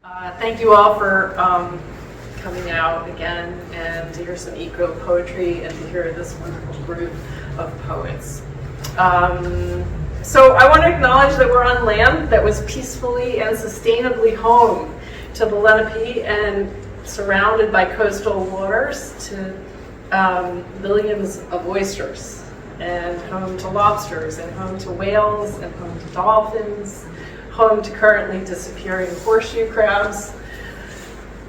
Thank you all for coming out again and to hear some eco poetry and to hear this wonderful group of poets. So I want to acknowledge that we're on land that was peacefully and sustainably home to the Lenape and surrounded by coastal waters to billions of oysters, and home to lobsters, and home to whales, and home to dolphins, home to currently disappearing horseshoe crabs.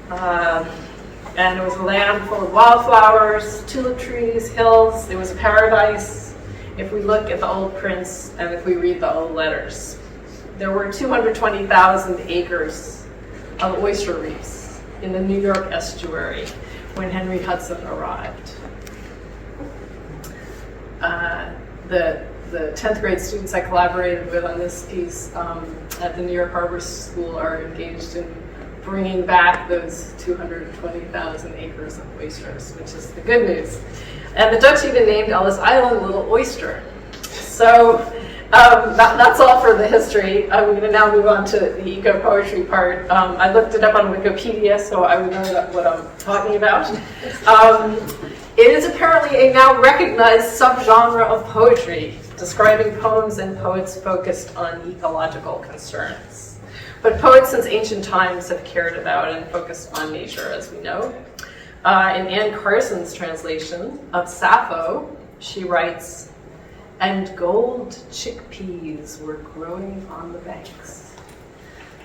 And it was a land full of wildflowers, tulip trees, hills. It was a paradise if we look at the old prints and if we read the old letters. There were 220,000 acres of oyster reefs in the New York estuary when Henry Hudson arrived. The 10th grade students I collaborated with on this piece at the New York Harbor School are engaged in bringing back those 220,000 acres of oysters, which is the good news. And the Dutch even named Ellis Island Little Oyster. So that's all for the history. I'm going to now move on to the eco poetry part. I looked it up on Wikipedia, so I would know what I'm talking about. It is apparently a now recognized subgenre of poetry, describing poems and poets focused on ecological concerns. But poets since ancient times have cared about and focused on nature, as we know. In Anne Carson's translation of Sappho, she writes, "And gold chickpeas were growing on the banks."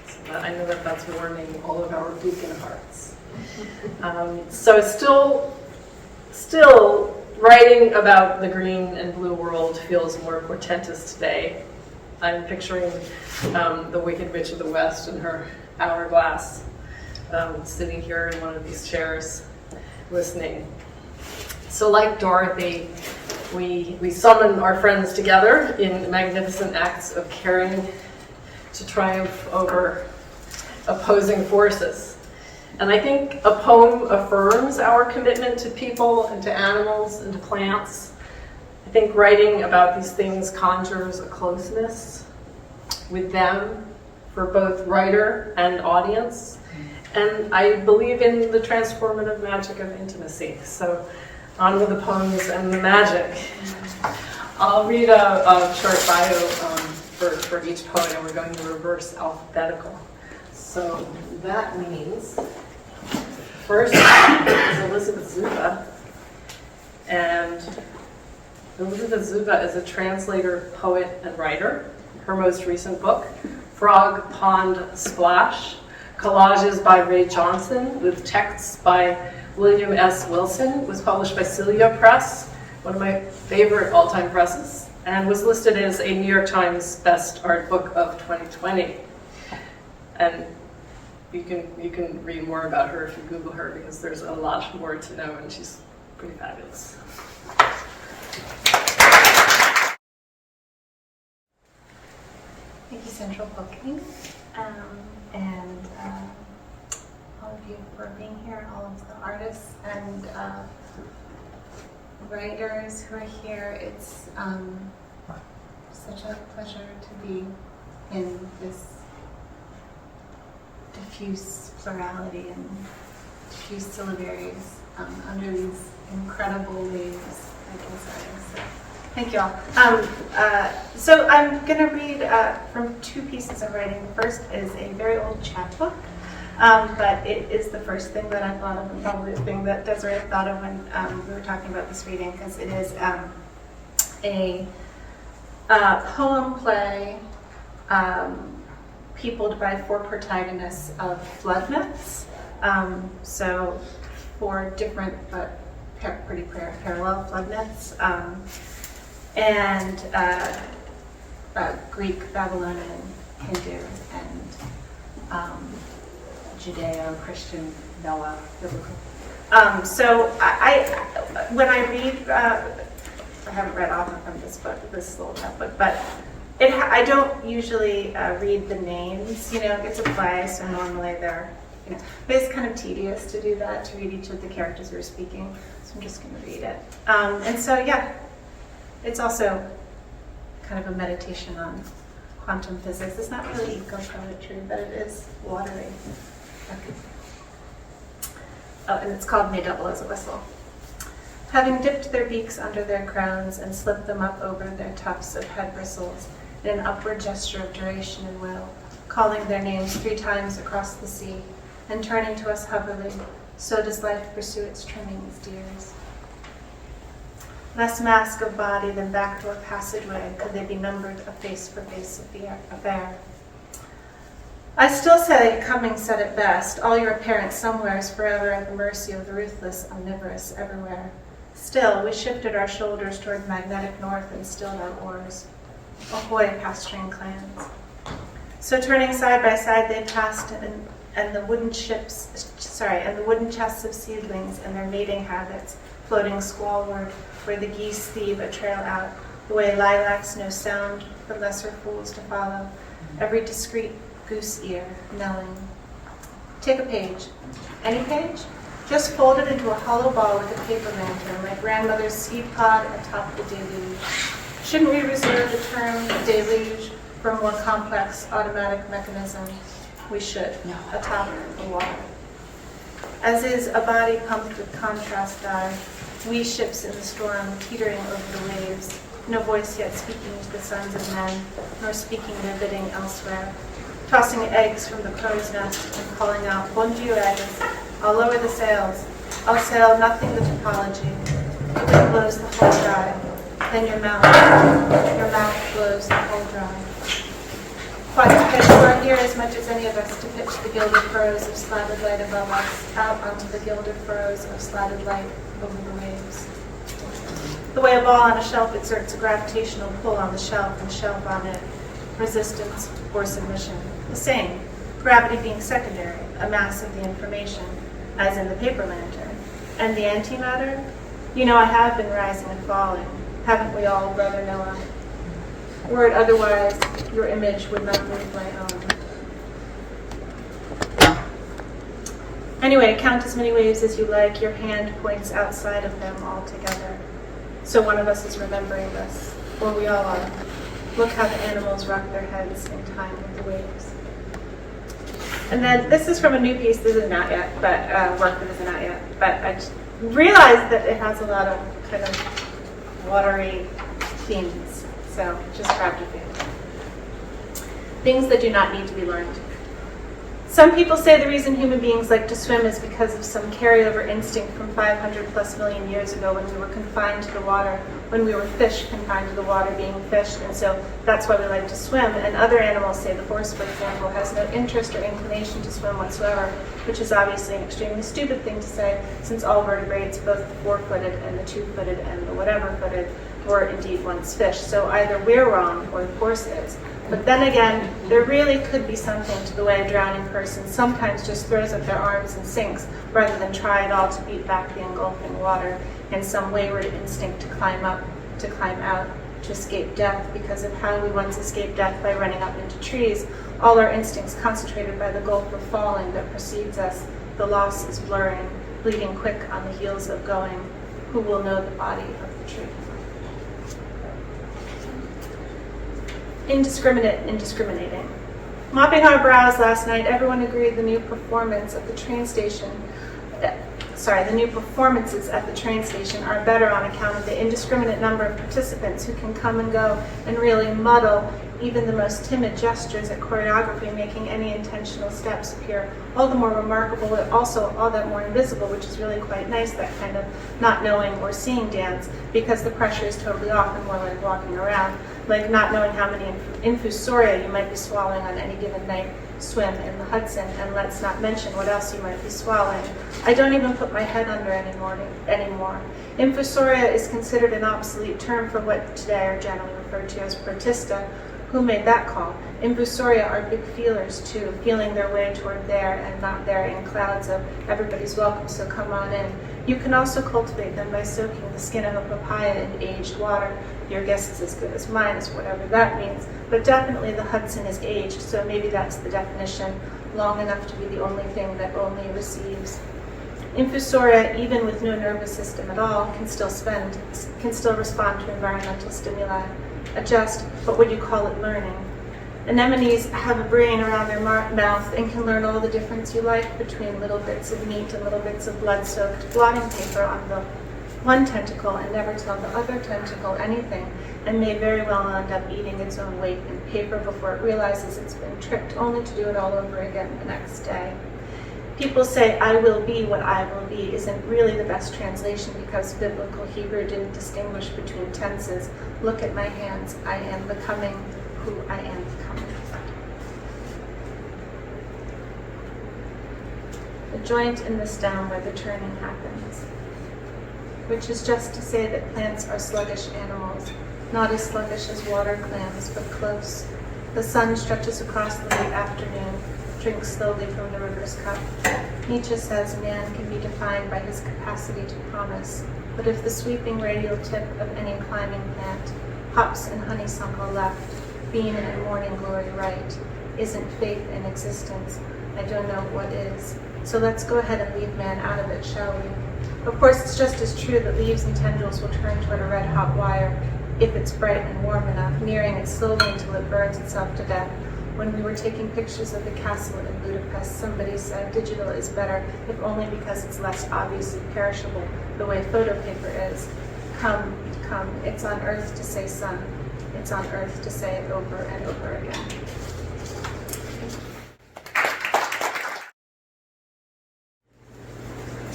So I know that that's warming all of our beacon hearts. So still writing about the green and blue world feels more portentous today. I'm picturing the Wicked Witch of the West in her hourglass, sitting here in one of these chairs, listening. So like Dorothy, we summon our friends together in magnificent acts of caring to triumph over opposing forces. And I think a poem affirms our commitment to people and to animals and to plants. I think writing about these things conjures a closeness with them for both writer and audience. And I believe in the transformative magic of intimacy. So on with the poems and the magic. I'll read a short bio for each poet, and we're going to reverse alphabetical. So that means first is Elizabeth Zuba. And Elizabeth Zuba is a translator, poet, and writer. Her most recent book, Frog Pond Splash, Collages by Ray Johnson with texts by William S. Wilson, was published by Celia Press, one of my favorite all-time presses, and was listed as a New York Times Best Art Book of 2020. And you can read more about her if you Google her, because there's a lot more to know, and she's pretty fabulous. Thank you, Central Booking, and all of you for being here, all of the artists and writers who are here. It's such a pleasure to be in this diffuse plurality and diffuse syllabaries under these incredible waves, I guess. So, thank you all. So I'm going to read from two pieces of writing. The first is a very old chapbook, but it is the first thing that I thought of, and probably the thing that Desiree thought of when we were talking about this reading, because it is a poem play peopled by four protagonists of flood myths. So four different but pretty parallel flood myths. And Greek, Babylonian, Hindu, and Judeo-Christian, Noah, biblical. So when I read, I haven't read often from this book, this little book, but I don't usually read the names. It's a play, so normally they're, but it's kind of tedious to do that, to read each of the characters who are speaking. So I'm just going to read it. And so, yeah, it's also kind of a meditation on quantum physics. It's not really eco-poetry, but it is watery. Okay. Oh, and it's called May Double as a Whistle. Having dipped their beaks under their crowns and slipped them up over their tufts of head bristles in an upward gesture of duration and will, calling their names 3 times across the sea, and turning to us hoverly, so does life pursue its trimmings, dears. Less mask of body than backdoor passageway could they be numbered a face-for-face affair. I still say Cummings said it best, all your apparent somewheres forever at the mercy of the ruthless, omnivorous everywhere. Still, we shifted our shoulders toward magnetic north and stilled our oars. Ahoy, pasturing clans. So turning side by side they passed, and the wooden chests of seedlings and their mating habits, floating squallward, where the geese thieve a trail out, the way lilacs know sound for lesser fools to follow, every discreet goose ear knelling. Take a page. Any page? Just fold it into a hollow ball with a paper lantern, like grandmother's seed pod atop the deluge. Shouldn't we reserve the term deluge for a more complex automatic mechanism? We should, atop the water. As is a body pumped with contrast dye, we ships in the storm teetering over the waves, no voice yet speaking to the sons of men, nor speaking their bidding elsewhere. Tossing eggs from the crow's nest and calling out, "Bon Dieu, eggs, I'll lower the sails. I'll sail nothing but topology." The wind blows the hull dry. Then your mouth blows the hull dry. Quadrupeds who are here as much as any of us to pitch the gilded furrows of slatted light above us out onto the gilded furrows of slatted light over the waves. The way a ball on a shelf exerts a gravitational pull on the shelf and shelf on it, resistance or submission. The same, gravity being secondary, a mass of the information, as in the paper lantern. And the antimatter? You know I have been rising and falling. Haven't we all, Brother Noah? Were it otherwise, your image would not move my own. Anyway, count as many waves as you like. Your hand points outside of them altogether. So one of us is remembering this, or we all are. Look how the animals rock their heads in time with the waves. And then this is from a new piece. This isn't out yet, but work that isn't out yet. But I just realized that it has a lot of kind of watery themes. So just grabbed a few. Things that do not need to be learned. Some people say the reason human beings like to swim is because of some carryover instinct from 500 plus million years ago when we were confined to the water, when we were fish confined to the water being fished, and so that's why we like to swim. And other animals, say the horse, for example, has no interest or inclination to swim whatsoever, which is obviously an extremely stupid thing to say, since all vertebrates, both the four-footed and the two-footed and the whatever-footed, were indeed once fish. So either we're wrong or the horse is. But then again, there really could be something to the way a drowning person sometimes just throws up their arms and sinks, rather than try at all to beat back the engulfing water in some wayward instinct to climb up, to climb out, to escape death, because of how we once escaped death by running up into trees. All our instincts concentrated by the gulf of falling that precedes us. The loss is blurring, bleeding quick on the heels of going. Who will know the body of the tree? Indiscriminating. Mopping our brows last night, everyone agreed the new performances at the train station are better on account of the indiscriminate number of participants who can come and go and really muddle even the most timid gestures at choreography, making any intentional steps appear all the more remarkable, but also all that more invisible, which is really quite nice, that kind of not knowing or seeing dance, because the pressure is totally off and more like walking around, like not knowing how many infusoria you might be swallowing on any given night swim in the Hudson, and let's not mention what else you might be swallowing. I don't even put my head under anymore. Infusoria is considered an obsolete term for what today are generally referred to as protista. Who made that call? Infusoria are big feelers too, feeling their way toward there and not there in clouds of everybody's welcome, so come on in. You can also cultivate them by soaking the skin of a papaya in aged water. Your guess is as good as mine, is whatever that means. But definitely the Hudson is aged, so maybe that's the definition, long enough to be the only thing that only receives. Infusoria, even with no nervous system at all, can still respond to environmental stimuli. Adjust, what would you call it, learning? Anemones have a brain around their mouth and can learn all the difference you like between little bits of meat and little bits of blood-soaked blotting paper on the one tentacle and never tell the other tentacle anything, and may very well end up eating its own weight in paper before it realizes it's been tricked, only to do it all over again the next day. People say, I will be what I will be isn't really the best translation because biblical Hebrew didn't distinguish between tenses. Look at my hands, I am becoming who I am becoming. The joint in the stem where the turning happens, which is just to say that plants are sluggish animals, not as sluggish as water clams, but close. The sun stretches across the late afternoon, drinks slowly from the river's cup. Nietzsche says man can be defined by his capacity to promise, but if the sweeping radial tip of any climbing plant, hops and honeysuckle left, bean and morning glory right, isn't faith in existence, I don't know what is. So let's go ahead and leave man out of it, shall we? Of course, it's just as true that leaves and tendrils will turn toward a red-hot wire if it's bright and warm enough, nearing it slowly until it burns itself to death. When we were taking pictures of the castle in Budapest, somebody said digital is better, if only because it's less obviously perishable, the way photo paper is. Come, come, it's on earth to say sun. It's on earth to say it over and over again.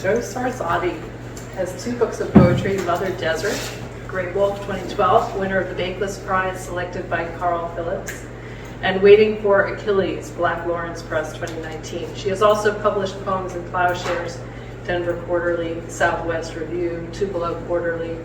Joe Sarzotti has 2 books of poetry, Mother Desert, Grey Wolf 2012, winner of the Bakeless Prize selected by Carl Phillips, and Waiting for Achilles, Black Lawrence Press 2019. She has also published poems in Plowshares, Denver Quarterly, Southwest Review, Tupelo Quarterly,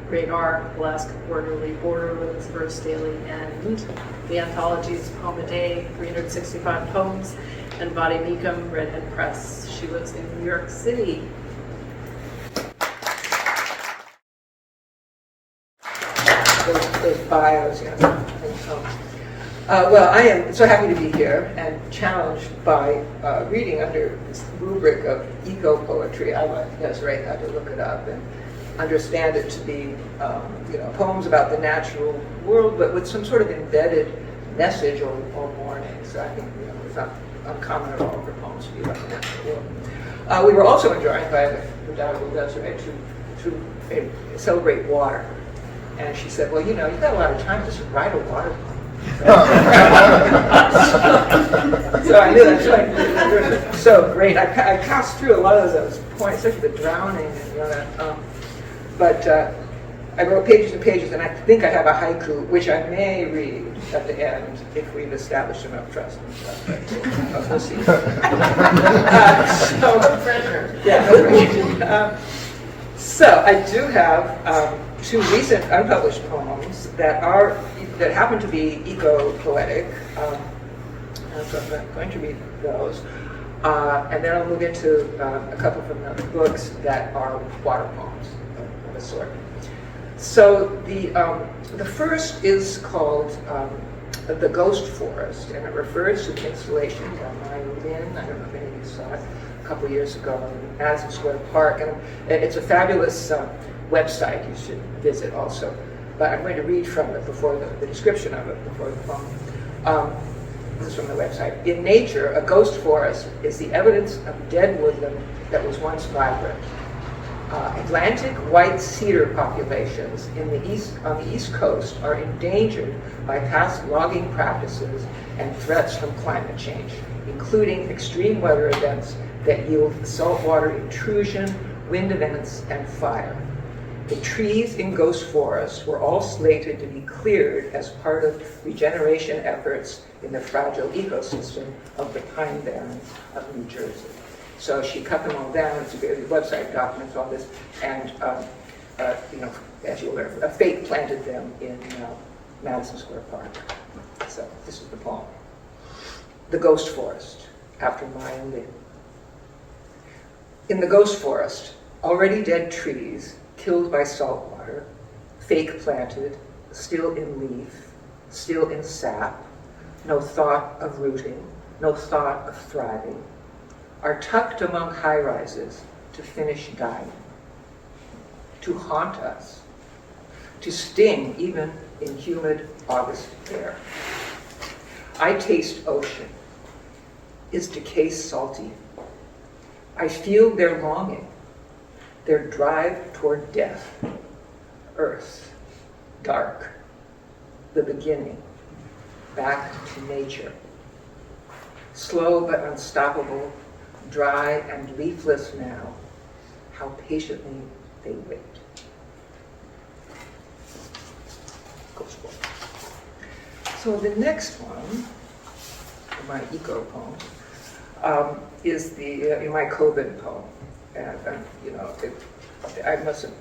Radar, Alaska Quarterly, Borderlands, Verse Daily, and the anthologies Poem a Day, 365 Poems, and Vade Mecum, Redhead Press. She lives in New York City. Those bios, yes. Well, I am so happy to be here and challenged by reading under this rubric of eco-poetry. I, like Desirée, had to look it up and understand it to be, poems about the natural world, but with some sort of embedded message or warning. So I think, it's not uncommon at all for poems to be about the natural world. We were also enjoined by the redoubtable Desirée to celebrate water. And she said, well, you've got a lot of time, just write a water poem. So I knew that's right. So great. I passed through a lot of those points, especially the drowning and that. But I wrote pages and pages, and I think I have a haiku, which I may read at the end if we've established enough trust and stuff. But we'll see. So I do have 2 recent unpublished poems that happen to be eco-poetic. So I'm going to read those. And then I'll move into a couple from the books that are water poems of a sort. So the first is called The Ghost Forest, and it refers to the installation on my Lynn. I don't know if any of you saw it a couple years ago in Madison Square Park. And it's a fabulous website you should visit also. But I'm going to read from it before the description of it before the poem. This is from the website. In nature, a ghost forest is the evidence of dead woodland that was once vibrant. Atlantic white cedar populations on the East Coast are endangered by past logging practices and threats from climate change, including extreme weather events that yield saltwater intrusion, wind events, and fire. The trees in Ghost Forest were all slated to be cleared as part of regeneration efforts in the fragile ecosystem of the Pine Barrens of New Jersey. So she cut them all down. The website documents all this, and as you'll learn, fate planted them in Madison Square Park. So this is the poem. The Ghost Forest, after Maya Lin. In the Ghost Forest, already dead trees, killed by salt water, fake planted, still in leaf, still in sap, no thought of rooting, no thought of thriving, are tucked among high-rises to finish dying, to haunt us, to sting even in humid August air. I taste ocean. Is decay salty? I feel their longing, their drive toward death. Earth, dark, the beginning, back to nature. Slow but unstoppable, dry and leafless now, how patiently they wait. So the next one, my eco poem, is my COVID poem. And I must have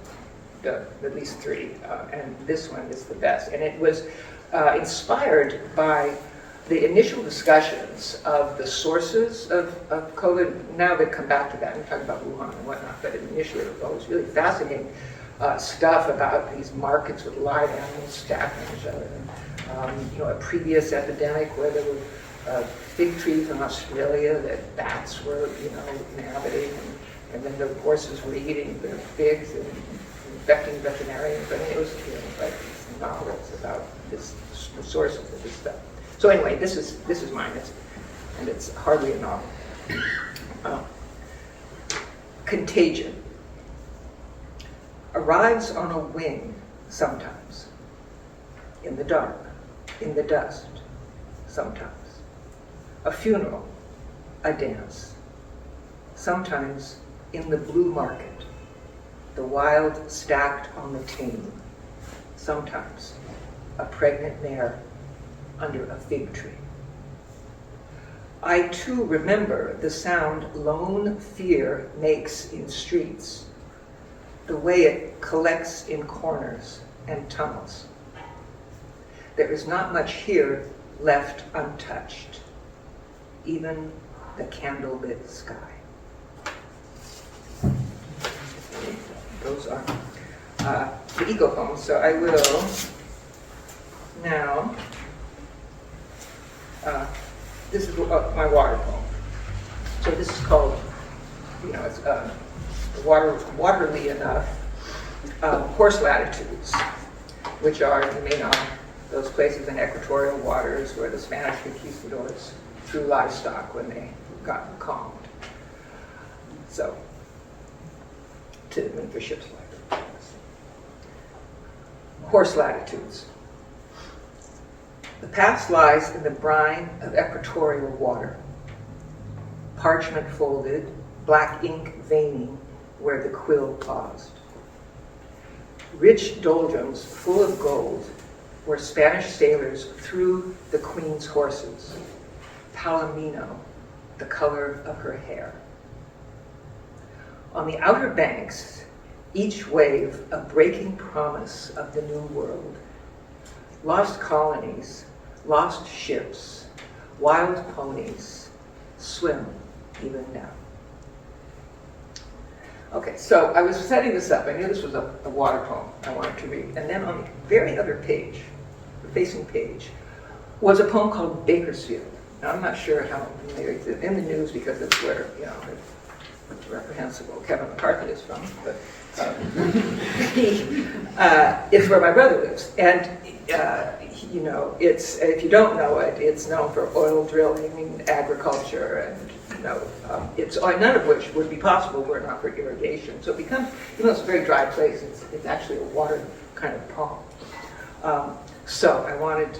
done at least 3, and this one is the best. And it was inspired by the initial discussions of the sources of COVID. Now they come back to that and talk about Wuhan and whatnot, but initially it was always really fascinating stuff about these markets with live animals stacking each other. A previous epidemic where there were fig trees in Australia that bats were, inhabiting, and then the horses were eating the figs and infecting veterinarians. I mean, it was like these novels about the sources of this stuff. So anyway, this is mine, and it's hardly a novel. Contagion. Arrives on a wing sometimes, in the dark, in the dust, sometimes. A funeral, a dance, sometimes in the blue market, the wild stacked on the tame, sometimes a pregnant mare under a fig tree. I too remember the sound lone fear makes in streets, the way it collects in corners and tunnels. There is not much here left untouched, even the candlelit sky. Those are the eco poems. So I will now, this is my water poem. So this is called, it's waterly enough, horse latitudes, which are, you may know, those places in equatorial waters where the Spanish conquistadors threw livestock when they got calmed. So, when the ships like horse latitudes. The past lies in the brine of equatorial water, parchment folded, black ink veining where the quill paused. Rich doldrums full of gold where Spanish sailors threw the queen's horses, palomino, the color of her hair. On the outer banks, each wave a breaking promise of the new world. Lost colonies, lost ships, wild ponies swim even now. Okay, so I was setting this up. I knew this was a water poem I wanted to read. And then on the very other page, the facing page, was a poem called Bakersfield. Now, I'm not sure how it's in the news because it's where, it's reprehensible Kevin McCarthy is from, but it's where my brother lives. And, it's, if you don't know it, it's known for oil drilling, agriculture, and it's none of which would be possible were it not for irrigation. So it becomes, even though it's a very dry place, it's actually a water kind of poem. So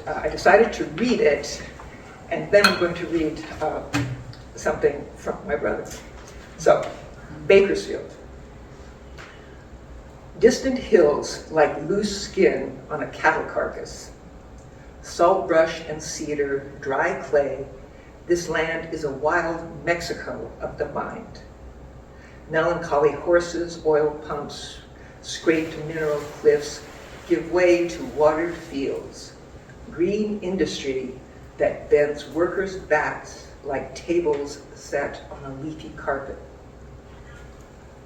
I decided to read it, and then I'm going to read something from my brother. So, Bakersfield. Distant hills like loose skin on a cattle carcass. Saltbrush and cedar, dry clay. This land is a wild Mexico of the mind. Melancholy horses, oil pumps, scraped mineral cliffs give way to watered fields. Green industry that bends workers' backs like tables set on a leafy carpet.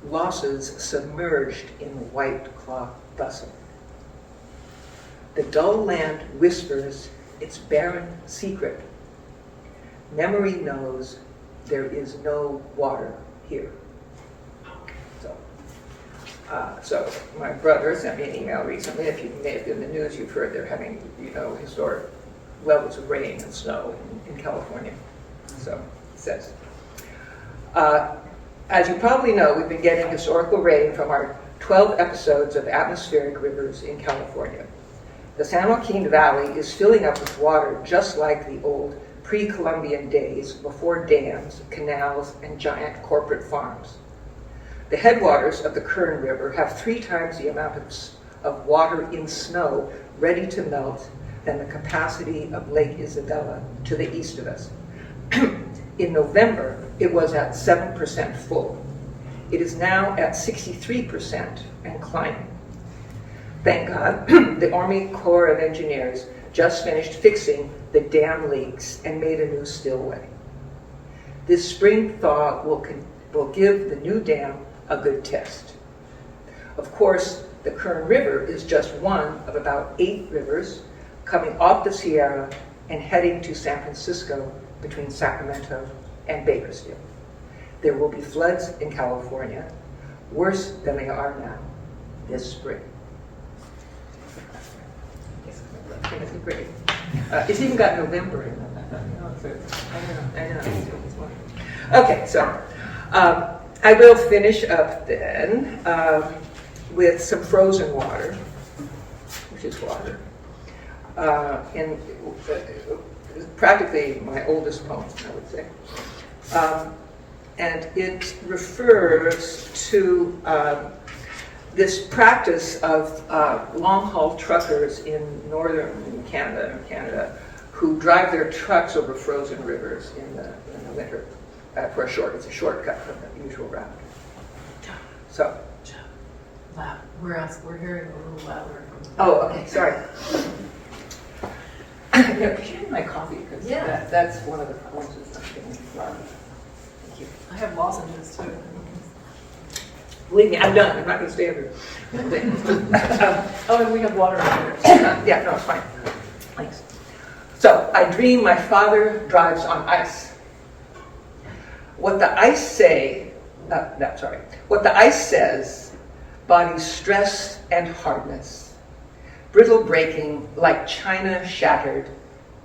Losses submerged in white cloth bustle. The dull land whispers its barren secret. Memory knows there is no water here. So, So my brother sent me an email recently. If you may have been in the news, you've heard they're having, historic levels of rain and snow in California. So it says. As you probably know, we've been getting historical rain from our 12 episodes of atmospheric rivers in California. The San Joaquin Valley is filling up with water just like the old pre-Columbian days before dams, canals, and giant corporate farms. The headwaters of the Kern River have 3 times the amount of water in snow ready to melt than the capacity of Lake Isabella to the east of us. In November, it was at 7% full. It is now at 63% and climbing. Thank God, the Army Corps of Engineers just finished fixing the dam leaks and made a new spillway. This spring thaw will give the new dam a good test. Of course, the Kern River is just one of about 8 rivers coming off the Sierra and heading to San Francisco between Sacramento and Bakersfield. There will be floods in California, worse than they are now this spring. It's even got November in it. I know. Okay, so I will finish up then with some frozen water, which is water, in practically my oldest poem, I would say. And it refers to this practice of long-haul truckers in northern Canada, who drive their trucks over frozen rivers in the winter it's a shortcut from the usual route. So. We're hearing a little louder. Oh, okay, sorry. Could you have my coffee? Because that's one of the problems with not getting flour. Thank you. I have lozenges too. Believe me, I'm done. I'm not going to stay over. Oh, and we have water here. Yeah, no, it's fine. Thanks. So, I dream my father drives on ice. What the ice says, body stress and hardness, brittle breaking like china shattered,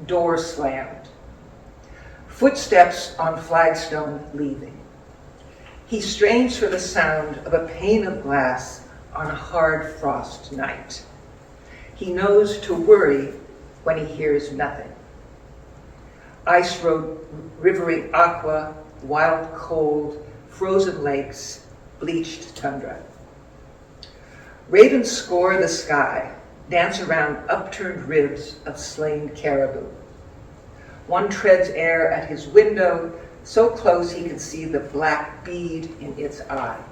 door slammed. Footsteps on flagstone leaving. He strains for the sound of a pane of glass on a hard frost night. He knows to worry when he hears nothing. Ice road, rivery aqua, wild cold, frozen lakes, bleached tundra. Ravens score the sky, dance around upturned ribs of slain caribou. One treads air at his window, so close he can see the black bead in its eye.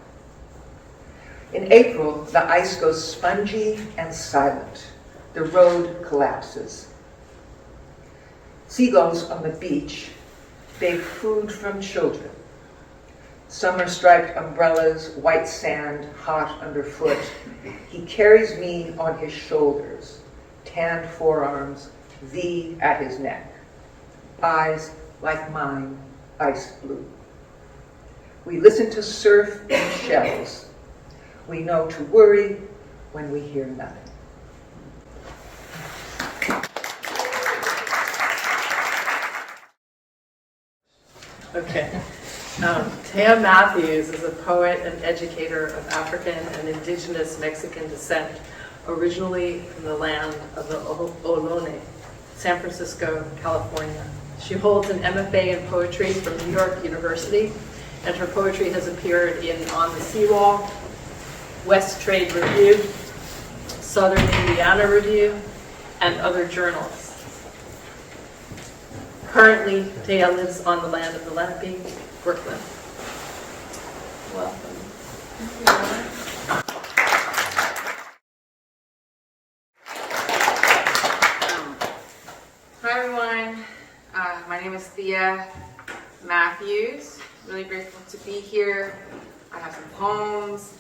In April, the ice goes spongy and silent. The road collapses. Seagulls on the beach beg food from children. Summer-striped umbrellas, white sand, hot underfoot. He carries me on his shoulders, tanned forearms, V at his neck. Eyes like mine, ice blue. We listen to surf and shells. We know to worry when we hear nothing. Okay. Thea Matthews is a poet and educator of African and indigenous Mexican descent, originally from the land of the Ohlone, San Francisco, California. She holds an MFA in poetry from New York University, and her poetry has appeared in On the Seawall, West Trade Review, Southern Indiana Review, and other journals. Currently, Thea lives on the land of the Lenape, Brooklyn. Welcome. Hi everyone, my name is Thea Matthews. Really grateful to be here. I have some poems.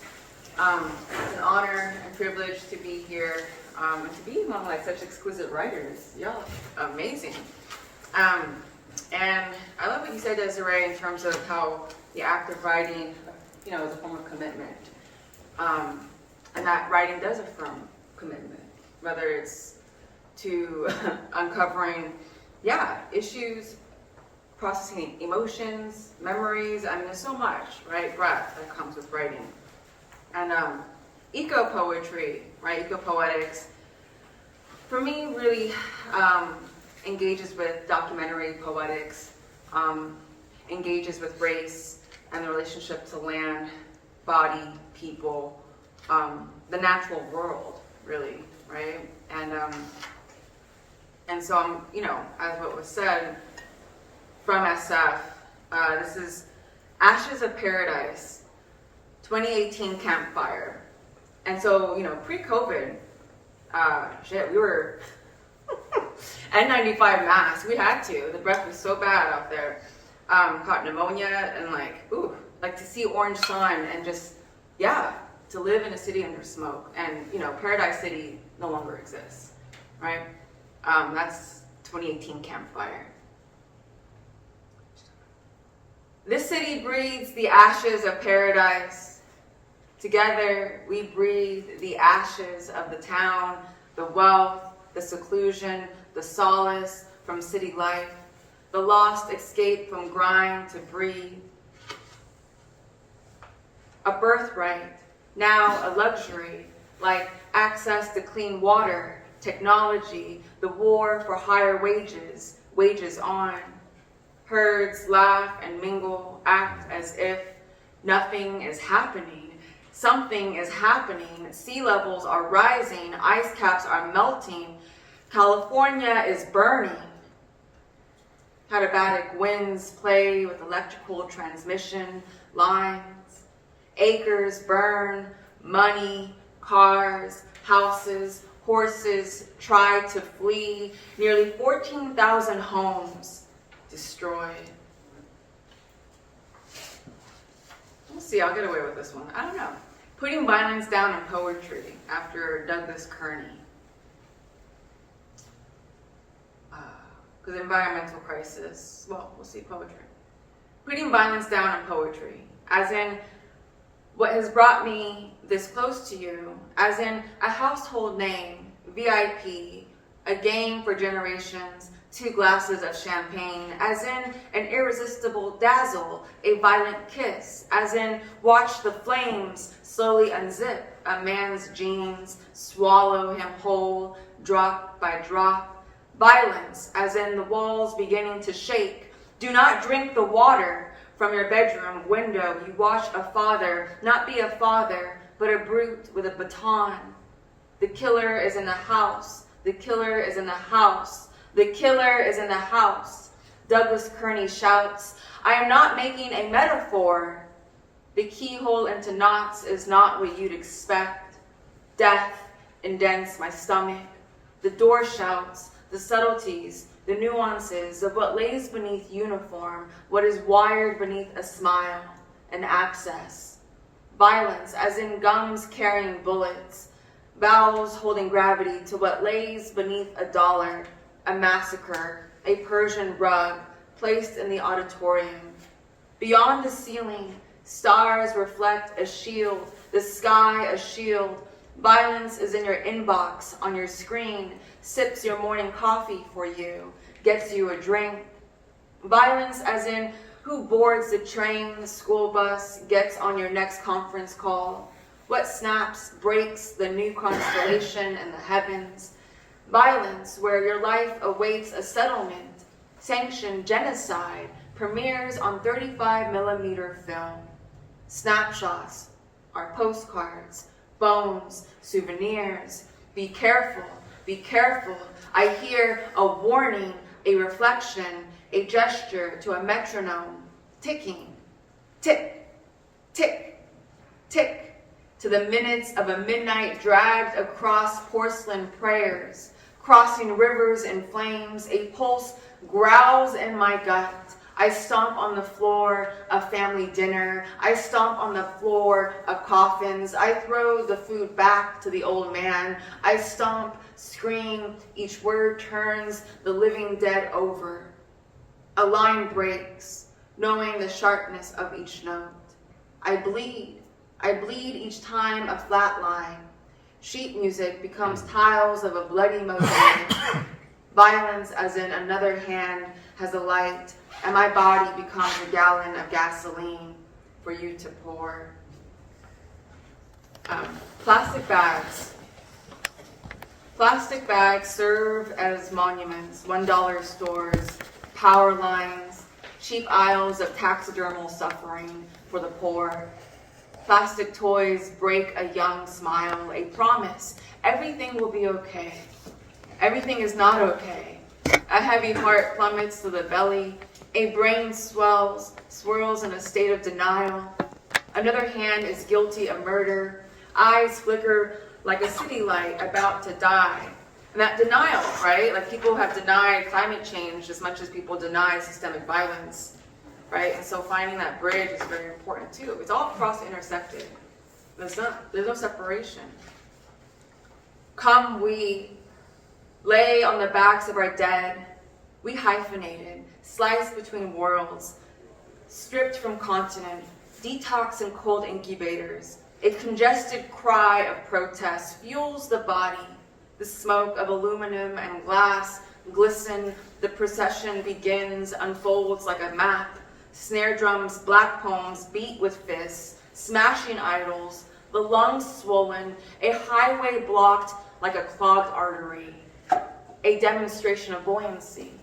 It's an honor and privilege to be here and to be among like such exquisite writers. Y'all are amazing. And I love what you said, Desiree, in terms of how the act of writing, is a form of commitment. And that writing does affirm commitment, whether it's to uncovering, issues, processing emotions, memories. I mean, there's so much, right, breadth that comes with writing. And eco-poetry, right, eco-poetics, for me, really engages with documentary poetics, engages with race and the relationship to land, body, people, the natural world, really, right? And so I'm, as what was said from SF, this is Ashes of Paradise, 2018 campfire. And so, pre-COVID, we were N95 masks. We had to. The breath was so bad out there. Caught pneumonia and to see orange sun and just, to live in a city under smoke. And, Paradise City no longer exists, right? That's 2018 campfire. This city breathes the ashes of paradise. Together, we breathe the ashes of the town, the wealth, the seclusion, the solace from city life, the lost escape from grind to breathe. A birthright, now a luxury, like access to clean water, technology, the war for higher wages, wages on. Herds laugh and mingle, act as if nothing is happening. Something is happening. Sea levels are rising. Ice caps are melting. California is burning. Katabatic winds play with electrical transmission lines. Acres burn. Money, cars, houses, horses try to flee. Nearly 14,000 homes destroyed. We'll see, I'll get away with this one. I don't know. Putting violence down in poetry after Douglas Kearney. Because environmental crisis, well, we'll see, poetry. Putting violence down in poetry, as in what has brought me this close to you, as in a household name, VIP, a game for generations, 2 glasses of champagne, as in an irresistible dazzle, a violent kiss, as in watch the flames slowly unzip a man's jeans, swallow him whole, drop by drop. Violence, as in the walls beginning to shake. Do not drink the water from your bedroom window. You watch a father not be a father, but a brute with a baton. The killer is in the house. The killer is in the house. The killer is in the house. Douglas Kearney shouts, I am not making a metaphor. The keyhole into knots is not what you'd expect. Death indents my stomach. The door shouts, the subtleties, the nuances of what lays beneath uniform, what is wired beneath a smile, an access. Violence, as in gums carrying bullets, vowels holding gravity to what lays beneath $1, a massacre, a Persian rug placed in the auditorium. Beyond the ceiling, stars reflect a shield, the sky a shield. Violence is in your inbox, on your screen, sips your morning coffee for you, gets you a drink. Violence as in who boards the train, the school bus, gets on your next conference call, what snaps, breaks the new constellation in the heavens. Violence where your life awaits a settlement, sanctioned genocide, premieres on 35mm film. Snapshots are postcards, bones, souvenirs. Be careful, be careful. I hear a warning, a reflection, a gesture to a metronome, ticking, tick, tick, tick, to the minutes of a midnight dragged across porcelain prayers, crossing rivers in flames. A pulse growls in my gut. I stomp on the floor of family dinner. I stomp on the floor of coffins. I throw the food back to the old man. I stomp, scream, each word turns the living dead over. A line breaks, knowing the sharpness of each note. I bleed, I bleed each time a flat line. Sheet music becomes tiles of a bloody mosaic. Violence, as in another hand has a light, and my body becomes a gallon of gasoline for you to pour. Plastic bags. Plastic bags serve as monuments, $1 stores, power lines, cheap aisles of taxidermal suffering for the poor. Plastic toys break a young smile, a promise, everything will be okay. Everything is not okay. A heavy heart plummets to the belly, a brain swirls in a state of denial. Another hand is guilty of murder, eyes flicker like a city light about to die. And that denial, right? Like people have denied climate change as much as people deny systemic violence, right? And so finding that bridge is very important too. It's all cross-intersected. There's no separation. Come we lay on the backs of our dead, we hyphenated, sliced between worlds, stripped from continent, detox in cold incubators. A congested cry of protest fuels the body. The smoke of aluminum and glass glisten. The procession begins, unfolds like a map. Snare drums, black poems beat with fists, smashing idols, the lungs swollen, a highway blocked like a clogged artery. A demonstration of buoyancy.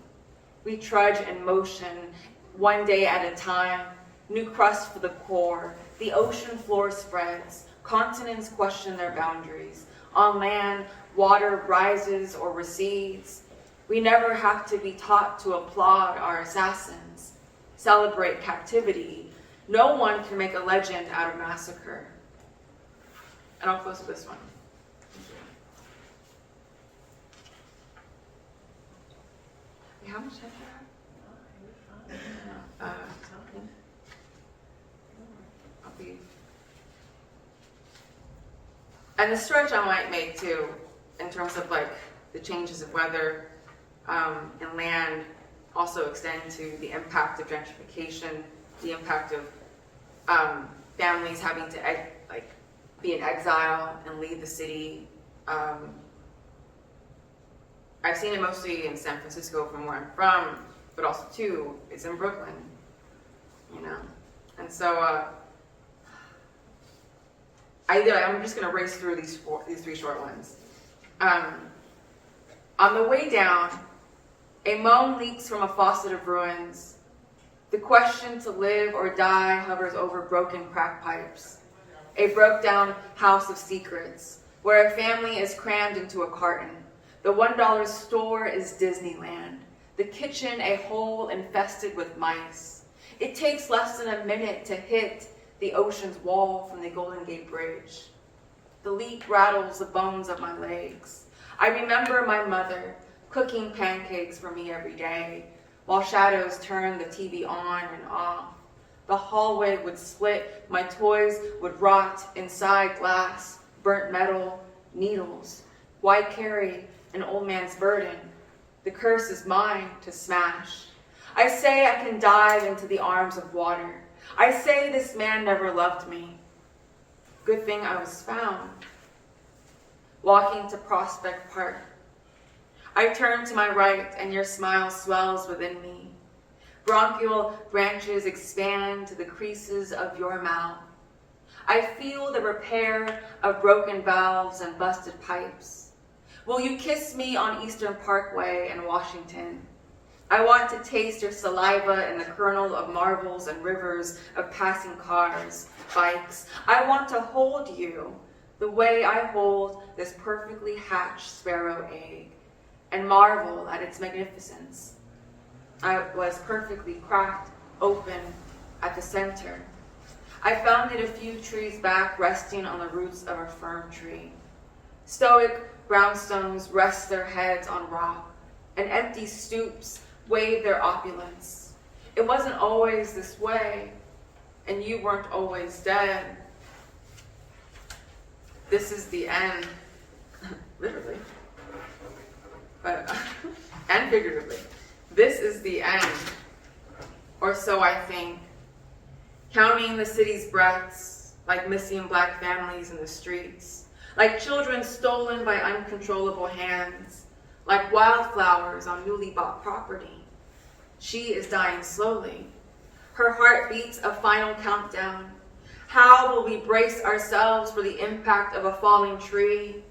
We trudge in motion, one day at a time, new crust for the core. The ocean floor spreads, continents question their boundaries. On land, water rises or recedes. We never have to be taught to applaud our assassins, celebrate captivity. No one can make a legend out of massacre. And I'll close with this one. How much time do you have? I'll be. And the stretch I might make too, in terms of like the changes of weather and land, also extend to the impact of gentrification, the impact of families having to be in exile and leave the city. I've seen it mostly in San Francisco from where I'm from, but also too, it's in Brooklyn, you know? And so I'm just gonna race through these three short ones. On the way down, a moan leaks from a faucet of ruins. The question to live or die hovers over broken crack pipes. A broke down house of secrets, where a family is crammed into a carton. The $1 store is Disneyland. The kitchen a hole infested with mice. It takes less than a minute to hit the ocean's wall from the Golden Gate Bridge. The leak rattles the bones of my legs. I remember my mother cooking pancakes for me every day, while shadows turned the TV on and off. The hallway would split, my toys would rot inside glass, burnt metal, needles. Why carry an old man's burden? The curse is mine to smash. I say I can dive into the arms of water. I say this man never loved me. Good thing I was found. Walking to Prospect Park. I turn to my right and your smile swells within me. Bronchial branches expand to the creases of your mouth. I feel the repair of broken valves and busted pipes. Will you kiss me on Eastern Parkway in Washington? I want to taste your saliva in the kernel of marvels and rivers of passing cars, bikes. I want to hold you the way I hold this perfectly hatched sparrow egg and marvel at its magnificence. I was perfectly cracked open at the center. I found it a few trees back, resting on the roots of a fern tree. Stoic brownstones rest their heads on rock, and empty stoops wave their opulence. It wasn't always this way, and you weren't always dead. This is the end, literally, but and figuratively. This is the end, or so I think. Counting the city's breaths, like missing Black families in the streets, like children stolen by uncontrollable hands, like wildflowers on newly bought property. She is dying slowly. Her heart beats a final countdown. How will we brace ourselves for the impact of a falling tree?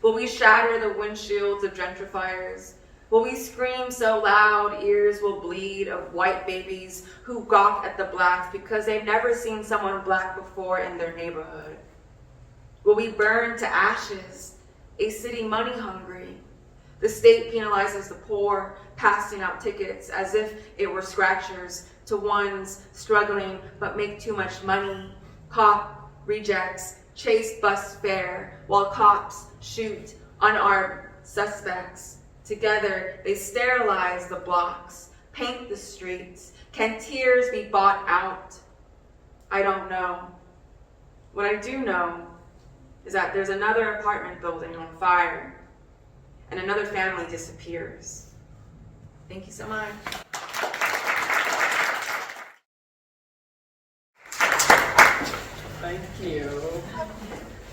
Will we shatter the windshields of gentrifiers? Will we scream so loud ears will bleed of white babies who gawk at the Blacks because they've never seen someone Black before in their neighborhood? Will we burn to ashes a city money hungry? The state penalizes the poor, passing out tickets as if it were scratchers to ones struggling but make too much money. Cop rejects chase bus fare while cops shoot unarmed suspects. Together, they sterilize the blocks, paint the streets. Can tears be bought out? I don't know. What I do know is that there's another apartment building on fire and another family disappears. Thank you so much. Thank you.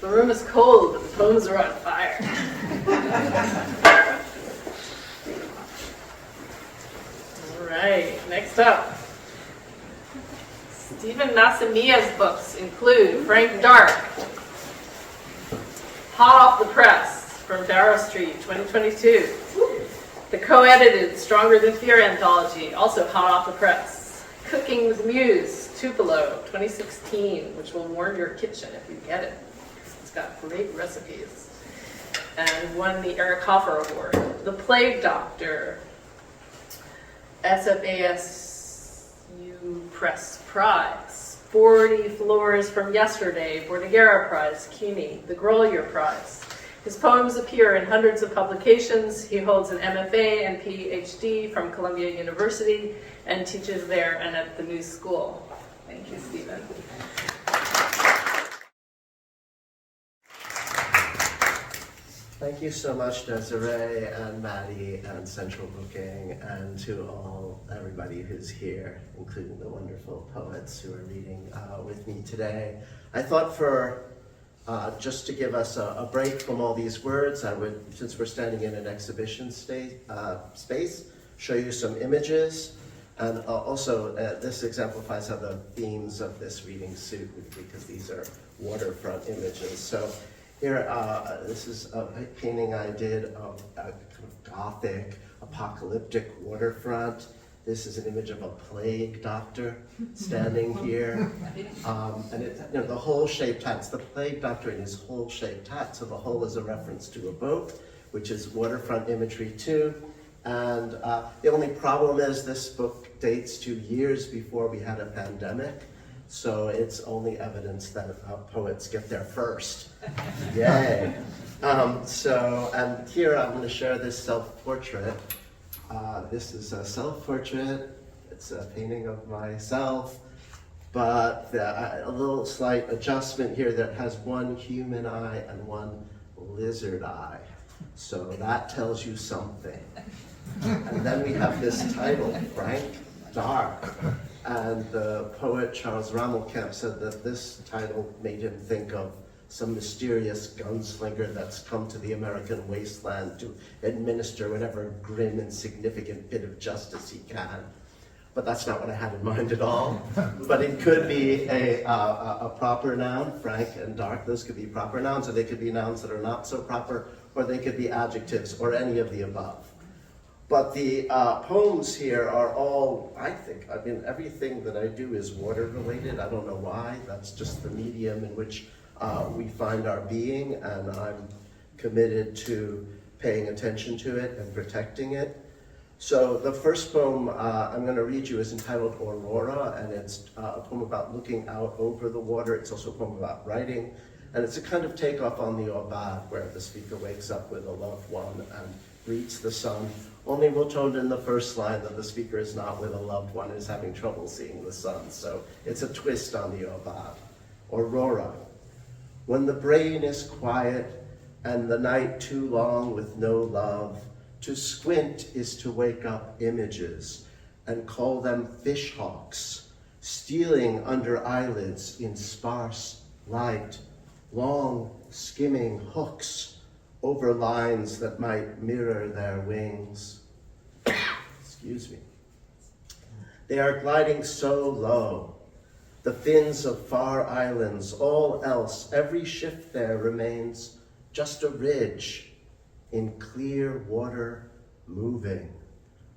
The room is cold, but the poems are on fire. All right, next up. Stephen Massimilla's books include Frank Dark, Hot Off the Press from Darrow Street, 2022. The co-edited Stronger Than Fear anthology, also hot off the press. Cooking with Muse, Tupelo, 2016, which will warm your kitchen if you get it. It's got great recipes. And won the Eric Hoffer Award. The Plague Doctor, SFASU Press Prize. 40 Floors from Yesterday, Bordighera Prize, CUNY. The Grolier Prize. His poems appear in hundreds of publications. He holds an MFA and PhD from Columbia University and teaches there and at the New School. Thank you, Stephen. Thank you so much, Desiree and Maddie and Central Booking, and to everybody who's here, including the wonderful poets who are reading with me today. I thought for just to give us a break from all these words, I would, since we're standing in an exhibition space, show you some images. And also, this exemplifies how the themes of this reading suit, because these are waterfront images. So here, this is a painting I did of a kind of gothic, apocalyptic waterfront. This is an image of a plague doctor standing here. And it, the hole-shaped hat, it's the plague doctor in his hole-shaped hat. So the hole is a reference to a boat, which is waterfront imagery too. And the only problem is this book dates to years before we had a pandemic. So it's only evidence that poets get there first. Yay. And here I'm going to share this self-portrait. This is a self-portrait. It's a painting of myself, but a little slight adjustment here that has one human eye and one lizard eye. So that tells you something. And then we have this title, Frank Dark. And the poet Charles Rammelkamp said that this title made him think of some mysterious gunslinger that's come to the American wasteland to administer whatever grim and significant bit of justice he can. But that's not what I had in mind at all. But it could be a proper noun, Frank and Dark. Those could be proper nouns, or they could be nouns that are not so proper, or they could be adjectives, or any of the above. But the poems here are all, I mean, everything that I do is water related. I don't know why. That's just the medium in which we find our being, and I'm committed to paying attention to it and protecting it. So the first poem I'm going to read you is entitled Aurora, and it's a poem about looking out over the water. It's also a poem about writing, and it's a kind of takeoff on the Aubade, where the speaker wakes up with a loved one and greets the sun. Only we're told in the first line that the speaker is not with a loved one, is having trouble seeing the sun. So it's a twist on the Aubade. Aurora. When the brain is quiet and the night too long with no love, to squint is to wake up images and call them fish hawks, stealing under eyelids in sparse light, long skimming hooks over lines that might mirror their wings. Excuse me. They are gliding so low, the fins of far islands, all else, every shift there remains just a ridge in clear water moving.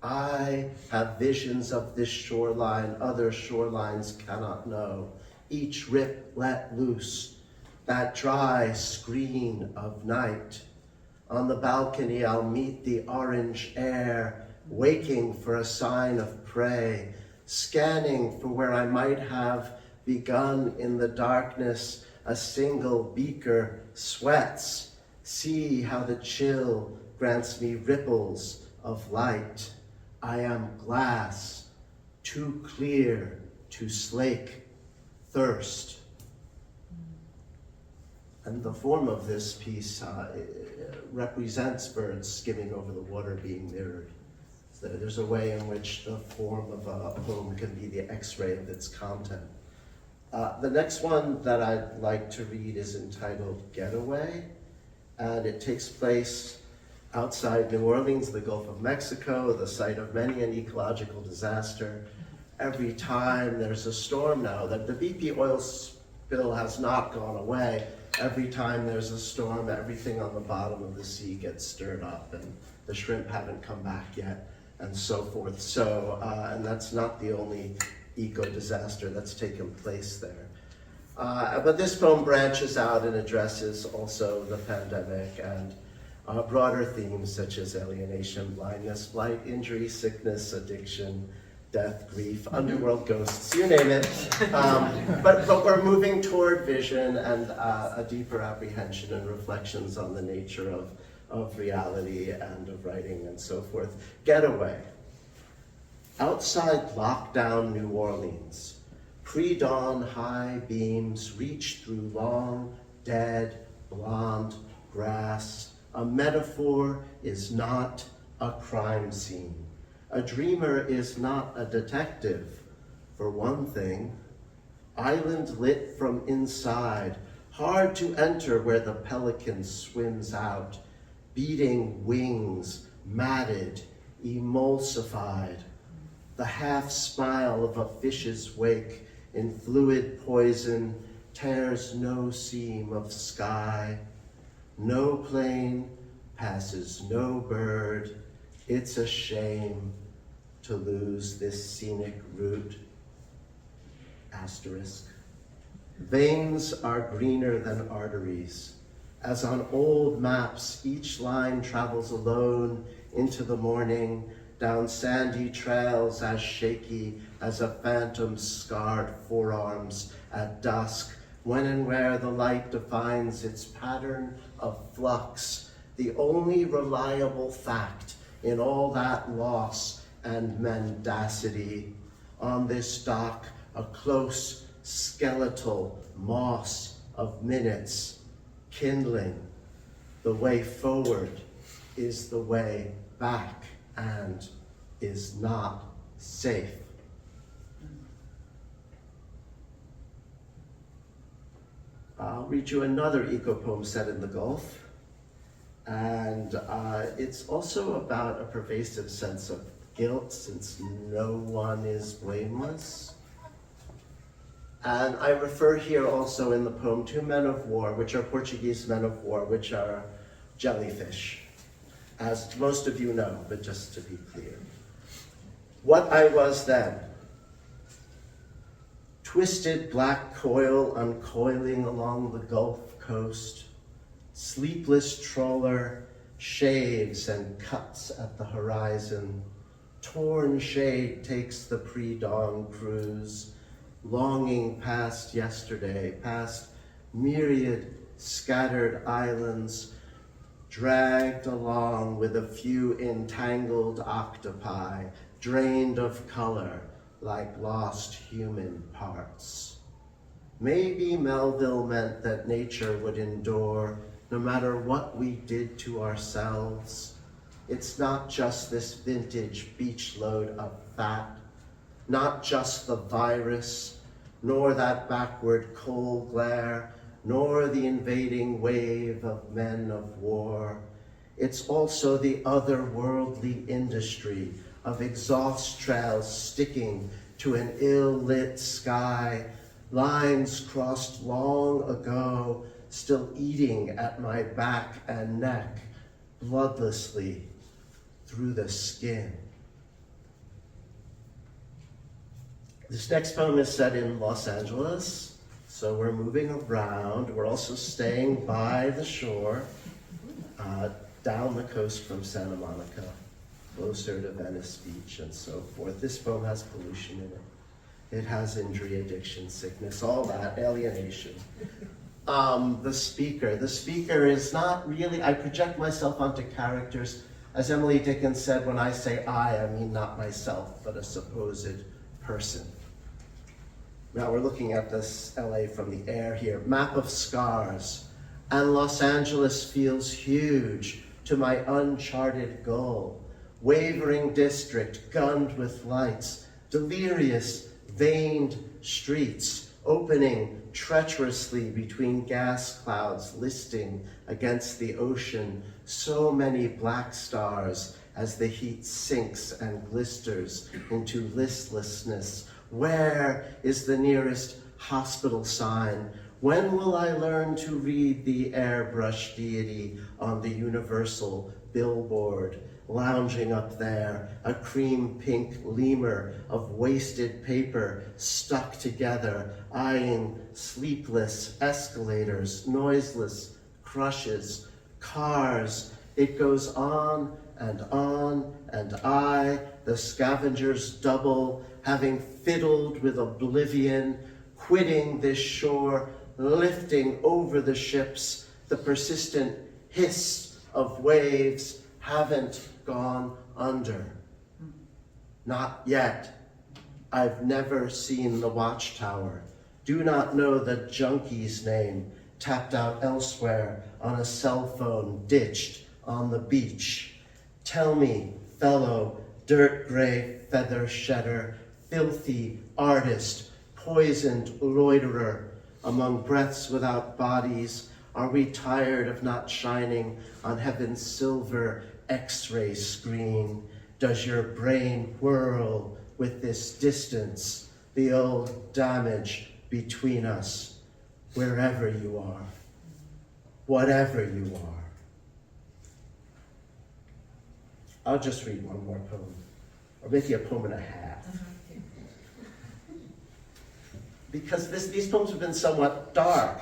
I have visions of this shoreline other shorelines cannot know, each rip let loose, that dry screen of night. On the balcony I'll meet the orange air, waking for a sign of prey, scanning for where I might have begun in the darkness. A single beaker sweats, see how the chill grants me ripples of light. I am glass, too clear to slake thirst. And the form of this piece represents birds skimming over the water being mirrored. So there's a way in which the form of a poem can be the X-ray of its content. The next one that I'd like to read is entitled Getaway, and it takes place outside New Orleans, the Gulf of Mexico, the site of many an ecological disaster. Every time there's a storm now, that the BP oil spill has not gone away. Every time there's a storm, everything on the bottom of the sea gets stirred up, and the shrimp haven't come back yet, and so forth. So, and that's not the only eco-disaster that's taken place there. But this poem branches out and addresses also the pandemic and broader themes such as alienation, blindness, blight, injury, sickness, addiction, death, grief, underworld ghosts, you name it. But we're moving toward vision and a deeper apprehension and reflections on the nature of reality and of writing and so forth. Getaway. Outside lockdown New Orleans, pre-dawn high beams reach through long, dead, blonde grass. A metaphor is not a crime scene. A dreamer is not a detective. For one thing, island lit from inside, hard to enter where the pelican swims out, beating wings, matted, emulsified. The half smile of a fish's wake in fluid poison tears no seam of sky. No plane passes no bird. It's a shame to lose this scenic route. Asterisk. Veins are greener than arteries. As on old maps, each line travels alone into the morning, down sandy trails as shaky as a phantom's scarred forearms at dusk, when and where the light defines its pattern of flux, the only reliable fact in all that loss and mendacity. On this dock, a close skeletal moss of minutes kindling. The way forward is the way back and is not safe. I'll read you another eco-poem set in the Gulf. And it's also about a pervasive sense of guilt, since no one is blameless. And I refer here also in the poem to men of war, which are Portuguese men of war, which are jellyfish, as most of you know, but just to be clear. What I was then, twisted black coil uncoiling along the Gulf Coast, sleepless trawler shaves and cuts at the horizon, torn shade takes the pre-dawn cruise, longing past yesterday, past myriad scattered islands, dragged along with a few entangled octopi, drained of color like lost human parts. Maybe Melville meant that nature would endure no matter what we did to ourselves. It's not just this vintage beach load of fat, not just the virus, nor that backward coal glare, nor the invading wave of men of war. It's also the otherworldly industry of exhaust trails sticking to an ill-lit sky, lines crossed long ago, still eating at my back and neck, bloodlessly through the skin. This next poem is set in Los Angeles, so we're moving around. We're also staying by the shore, down the coast from Santa Monica, closer to Venice Beach and so forth. This poem has pollution in it. It has injury, addiction, sickness, all that, alienation. The speaker is not really, I project myself onto characters. As Emily Dickinson said, when I say I mean not myself, but a supposed person. Now we're looking at this LA from the air here. Map of scars. And Los Angeles feels huge to my uncharted goal. Wavering district, gunned with lights. Delirious, veined streets, opening treacherously between gas clouds, listing against the ocean. So many black stars as the heat sinks and glisters into listlessness. Where is the nearest hospital sign? When will I learn to read the airbrush deity on the universal billboard? Lounging up there, a cream pink lemur of wasted paper stuck together, eyeing sleepless escalators, noiseless crushes, cars. It goes on, and I, the scavengers double, having fiddled with oblivion, quitting this shore, lifting over the ships, the persistent hiss of waves, haven't gone under. Not yet. I've never seen the watchtower. Do not know the junkie's name, tapped out elsewhere on a cell phone ditched on the beach. Tell me, fellow dirt gray feather shedder, filthy artist, poisoned loiterer, among breaths without bodies, are we tired of not shining on heaven's silver X-ray screen? Does your brain whirl with this distance, the old damage between us, wherever you are, whatever you are? I'll just read one more poem, or maybe a poem and a half. Because these poems have been somewhat dark,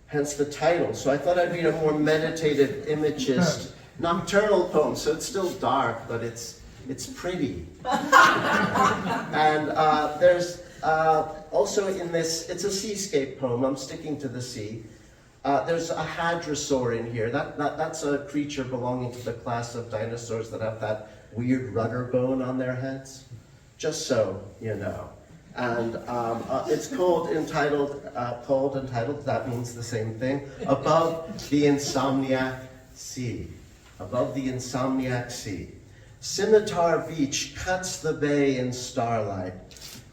hence the title. So I thought I'd read a more meditative, imagist, nocturnal poem. So it's still dark, but it's pretty. And there's also in this, it's a seascape poem. I'm sticking to the sea. There's a hadrosaur in here. That's a creature belonging to the class of dinosaurs that have that weird rudder bone on their heads. Just so you know. And it's entitled, that means the same thing, Above the Insomniac Sea. Above the Insomniac Sea. Scimitar Beach cuts the bay in starlight.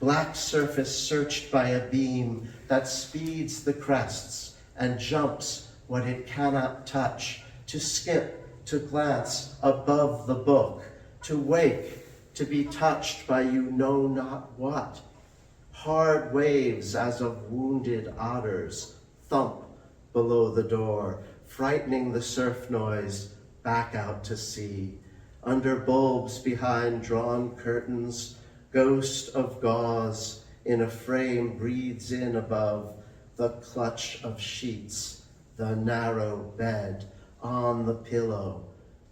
Black surface searched by a beam that speeds the crests and jumps what it cannot touch, to skip, to glance above the book, to wake, to be touched by you know not what. Hard waves as of wounded otters thump below the door, frightening the surf noise back out to sea. Under bulbs behind drawn curtains, ghost of gauze in a frame breathes in above the clutch of sheets, the narrow bed, on the pillow,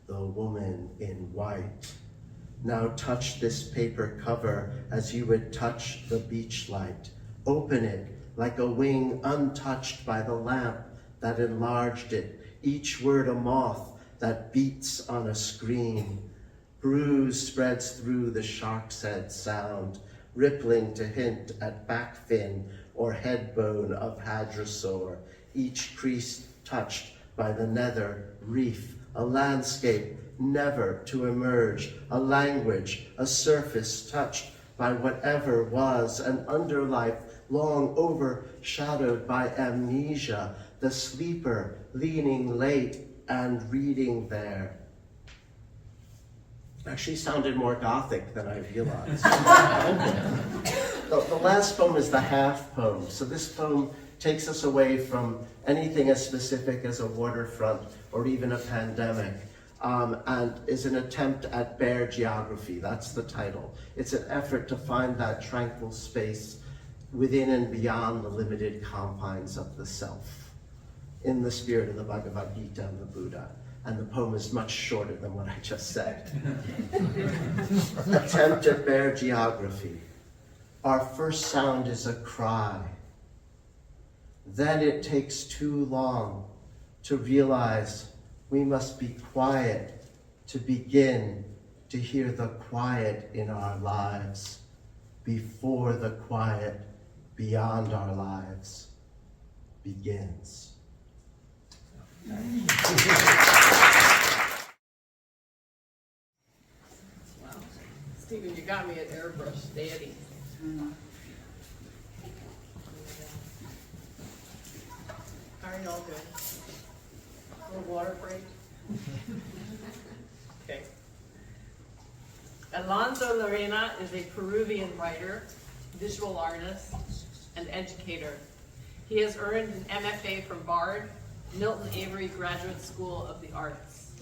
the woman in white. Now touch this paper cover as you would touch the beach light. Open it like a wing untouched by the lamp that enlarged it, each word a moth that beats on a screen. Bruise spreads through the shark's head sound, rippling to hint at back fin or head bone of hadrosaur, each crease touched by the nether reef, a landscape never to emerge, a language, a surface touched by whatever was, an underlife long overshadowed by amnesia, the sleeper leaning late and reading there. Actually sounded more Gothic than I realized. The last poem is the half poem. So this poem takes us away from anything as specific as a waterfront or even a pandemic, and is an attempt at bare geography. That's the title. It's an effort to find that tranquil space within and beyond the limited confines of the self, in the spirit of the Bhagavad Gita and the Buddha. And the poem is much shorter than what I just said. Attempt at bare geography. Our first sound is a cry. Then it takes too long to realize we must be quiet to begin to hear the quiet in our lives before the quiet beyond our lives begins. Wow. Stephen, you got me at airbrush daddy. How are y'all doing? A little water break? Okay. Alonso Llerena is a Peruvian writer, visual artist, and educator. He has earned an MFA from Bard, Milton Avery Graduate School of the Arts.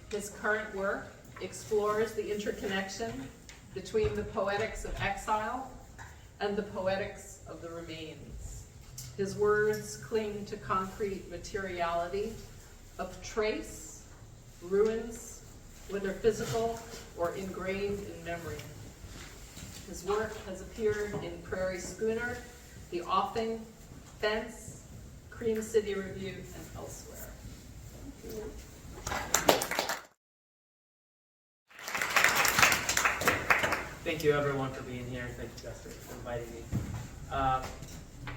His current work explores the interconnection between the poetics of exile and the poetics of the remains. His words cling to concrete materiality of trace, ruins, whether physical or ingrained in memory. His work has appeared in Prairie Schooner, The Offing, Fence, Cream City Review, and elsewhere. Thank you everyone for being here. Thank you, Desiree, for inviting me.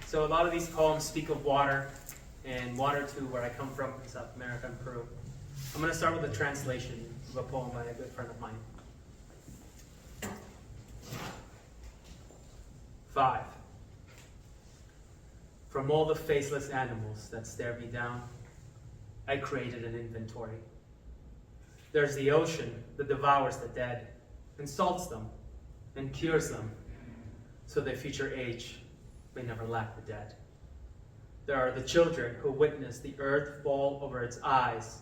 So a lot of these poems speak of water, and water too, where I come from in South America and Peru. I'm going to start with a translation of a poem by a good friend of mine. 5. From all the faceless animals that stare me down, I created an inventory. There's the ocean that devours the dead, and salts them, and cures them, so their future age may never lack the dead. There are the children who witness the earth fall over its eyes.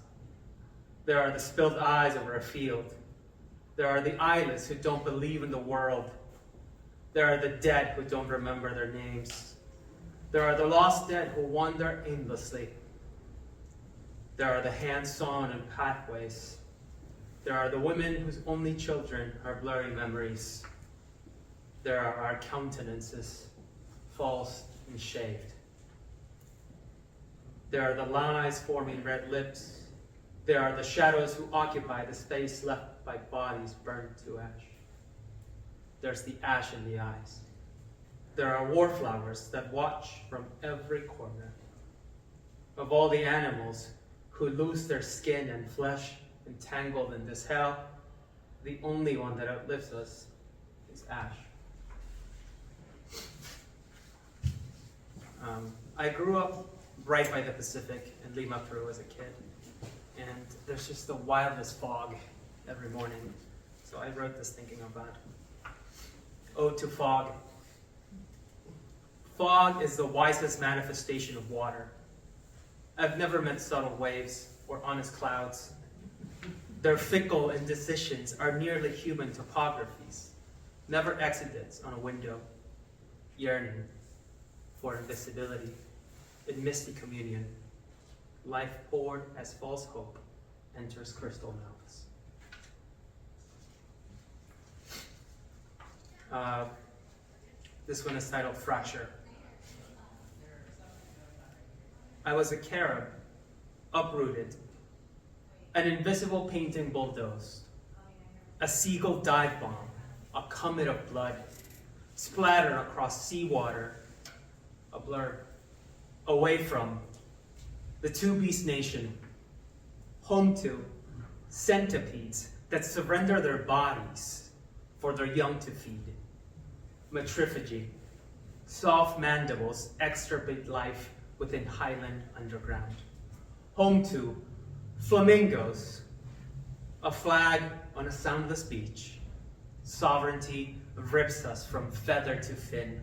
There are the spilled eyes over a field. There are the eyeless who don't believe in the world. There are the dead who don't remember their names. There are the lost dead who wander aimlessly. There are the hands sawn in pathways. There are the women whose only children are blurry memories. There are our countenances, false and shaved. There are the lies forming red lips. There are the shadows who occupy the space left by bodies burned to ash. There's the ash in the eyes. There are warflowers that watch from every corner. Of all the animals who lose their skin and flesh entangled in this hell, the only one that outlives us is ash. I grew up right by the Pacific in Lima, Peru as a kid, and there's just the wildest fog every morning. So I wrote this thinking of that. Ode to Fog. Fog is the wisest manifestation of water. I've never met subtle waves or honest clouds. Their fickle indecisions are nearly human topographies, never exudants on a window, yearning for invisibility. In misty communion, life poured as false hope enters crystal mouths. This one is titled Fracture. I was a carob, uprooted, an invisible painting bulldozed, a seagull dive bomb, a comet of blood, splattered across seawater, a blur, away from the two-beast nation, home to centipedes that surrender their bodies for their young to feed, matriphagy, soft mandibles extirpate life within highland underground. Home to flamingos, a flag on a soundless beach. Sovereignty rips us from feather to fin.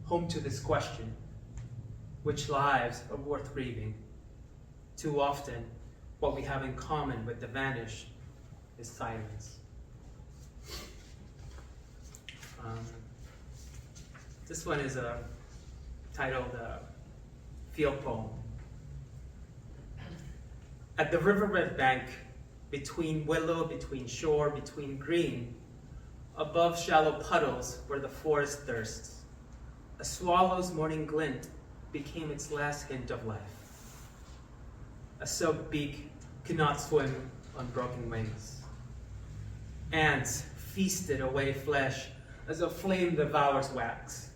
Home to this question, which lives are worth grieving? Too often, what we have in common with the vanished is silence. This one is titled Field Poem. At the riverbed bank, between willow, between shore, between green, above shallow puddles where the forest thirsts, a swallow's morning glint became its last hint of life. A soaked beak cannot swim on broken wings. Ants feasted away flesh as a flame devours wax.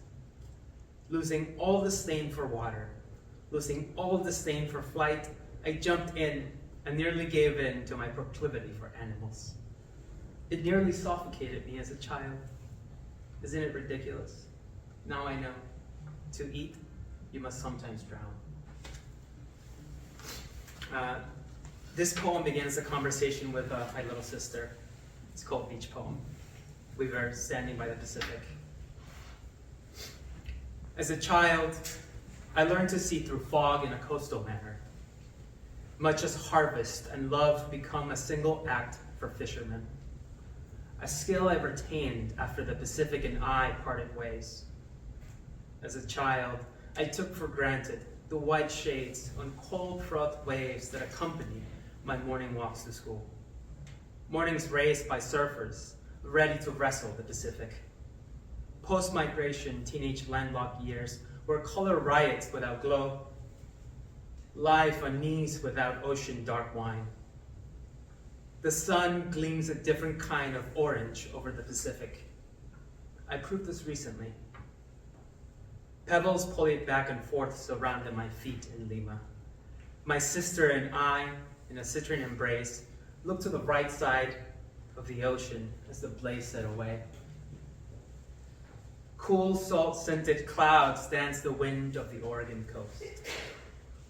Losing all disdain for water, losing all disdain for flight, I jumped in and nearly gave in to my proclivity for animals. It nearly suffocated me as a child. Isn't it ridiculous? Now I know. To eat, you must sometimes drown. This poem begins a conversation with my little sister. It's called Beach Poem. We were standing by the Pacific. As a child, I learned to see through fog in a coastal manner. Much as harvest and love become a single act for fishermen. A skill I retained after the Pacific and I parted ways. As a child, I took for granted the white shades on cold frothed waves that accompanied my morning walks to school. Mornings raced by surfers, ready to wrestle the Pacific. Post-migration teenage landlocked years were color riots without glow. Life on knees without ocean dark wine. The sun gleams a different kind of orange over the Pacific. I proved this recently. Pebbles pullied back and forth surrounded my feet in Lima. My sister and I, in a citrine embrace, looked to the right side of the ocean as the blaze set away. Cool, salt-scented clouds dance the wind of the Oregon coast.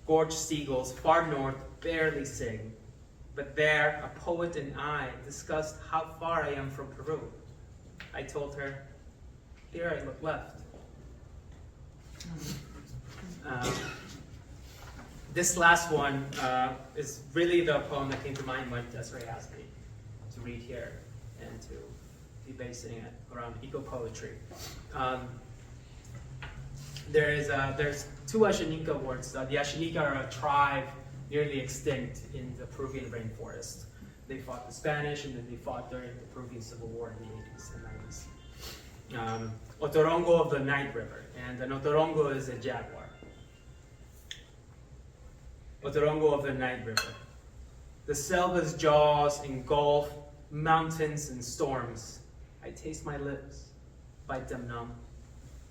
Gorged seagulls far north barely sing, but there a poet and I discussed how far I am from Peru. I told her, here I look left. This last one is really the poem that came to mind when Desirée asked me to read here and to be basing it around eco-poetry. There's two Ashaninka words. The Ashaninka are a tribe nearly extinct in the Peruvian rainforest. They fought the Spanish and then they fought during the Peruvian Civil War in the 80s and 90s. Otorongo of the Night River, and an Otorongo is a jaguar. Otorongo of the Night River. The selva's jaws engulf mountains and storms. I taste my lips, bite them numb,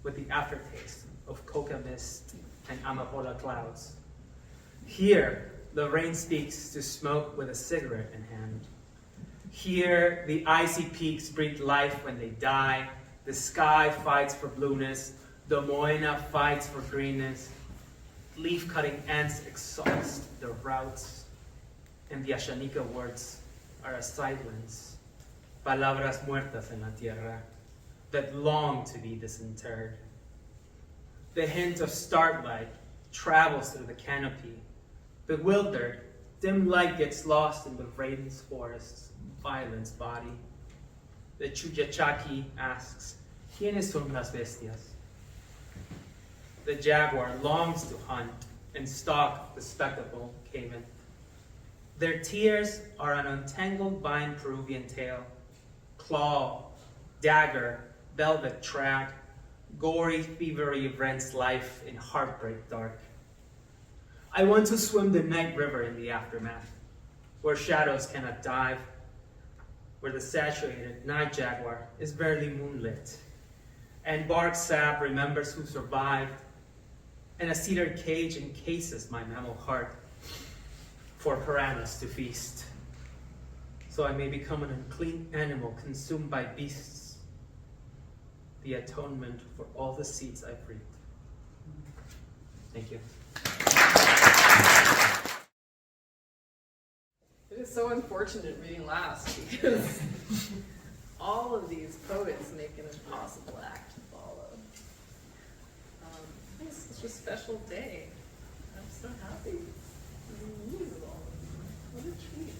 with the aftertaste of coca mist and amapola clouds. Here, the rain speaks to smoke with a cigarette in hand. Here, the icy peaks breathe life when they die. The sky fights for blueness. The moena fights for greenness. Leaf-cutting ants exhaust their routes. And the Ashaninka words are a silence, palabras muertas en la tierra, that long to be disinterred. The hint of starlight travels through the canopy. Bewildered, dim light gets lost in the raven's forest's violence body. The Chuyachaki asks, ¿Quiénes son las bestias? The jaguar longs to hunt and stalk the spectacle caiman. Their tears are an untangled vine Peruvian tale. Claw, dagger, velvet track, gory thievery rents life in heartbreak dark. I want to swim the night river in the aftermath, where shadows cannot dive, where the saturated night jaguar is barely moonlit, and bark sap remembers who survived, and a cedar cage encases my mammal heart for piranhas to feast, so I may become an unclean animal consumed by beasts. The the atonement for all the seeds I've reaped. Thank you. It is so unfortunate reading last because all of these poets make an impossible act to follow. It's such a special day. I'm so happy to be meeting with all of you. What a treat.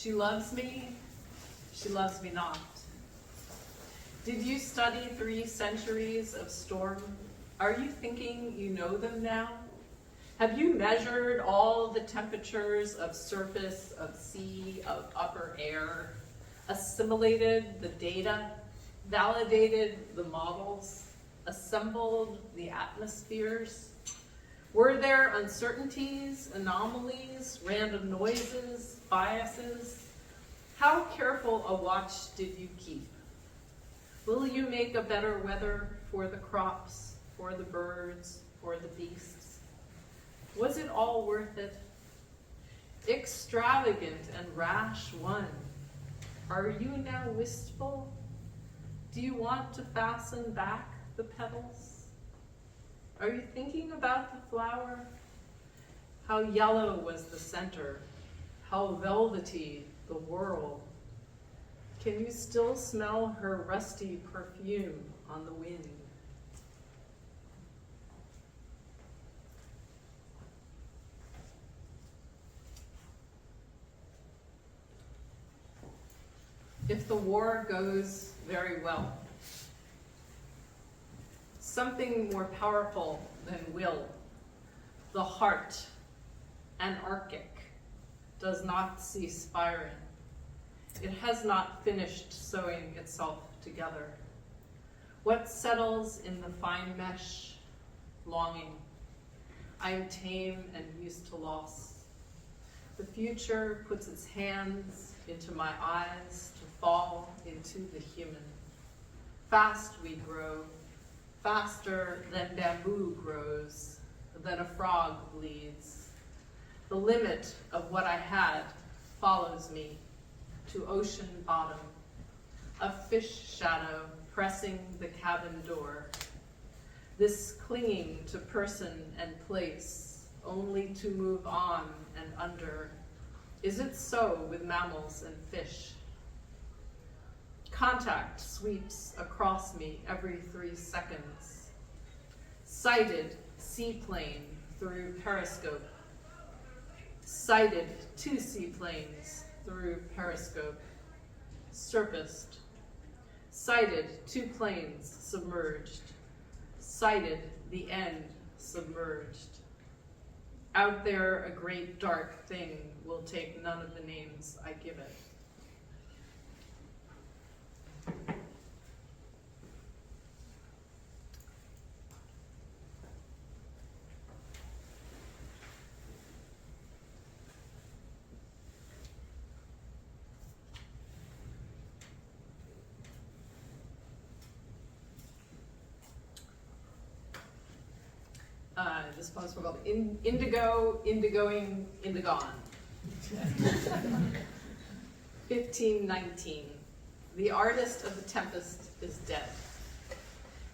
She loves me not. Did you study 3 centuries of storm? Are you thinking you know them now? Have you measured all the temperatures of surface, of sea, of upper air, assimilated the data, validated the models, assembled the atmospheres? Were there uncertainties, anomalies, random noises, biases? How careful a watch did you keep? Will you make a better weather for the crops, for the birds, for the beasts? Was it all worth it? Extravagant and rash one, are you now wistful? Do you want to fasten back the petals? Are you thinking about the flower? How yellow was the center, how velvety the whorl. Can you still smell her rusty perfume on the wind? If the war goes very well, something more powerful than will, the heart, anarchic, does not cease firing. It has not finished sewing itself together. What settles in the fine mesh? Longing. I am tame and used to loss. The future puts its hands into my eyes to fall into the human. Fast we grow, faster than bamboo grows, than a frog bleeds. The limit of what I had follows me to ocean bottom, a fish shadow pressing the cabin door. This clinging to person and place, only to move on and under. Is it so with mammals and fish? Contact sweeps across me every 3 seconds. Sighted seaplane through periscope. Sighted 2 seaplanes through periscope. Surfaced. Sighted 2 planes submerged. Sighted the end submerged. Out there a great dark thing will take none of the names I give it. This poem's called Indigo, Indigoing, Indigon. 1519. The artist of the tempest is dead.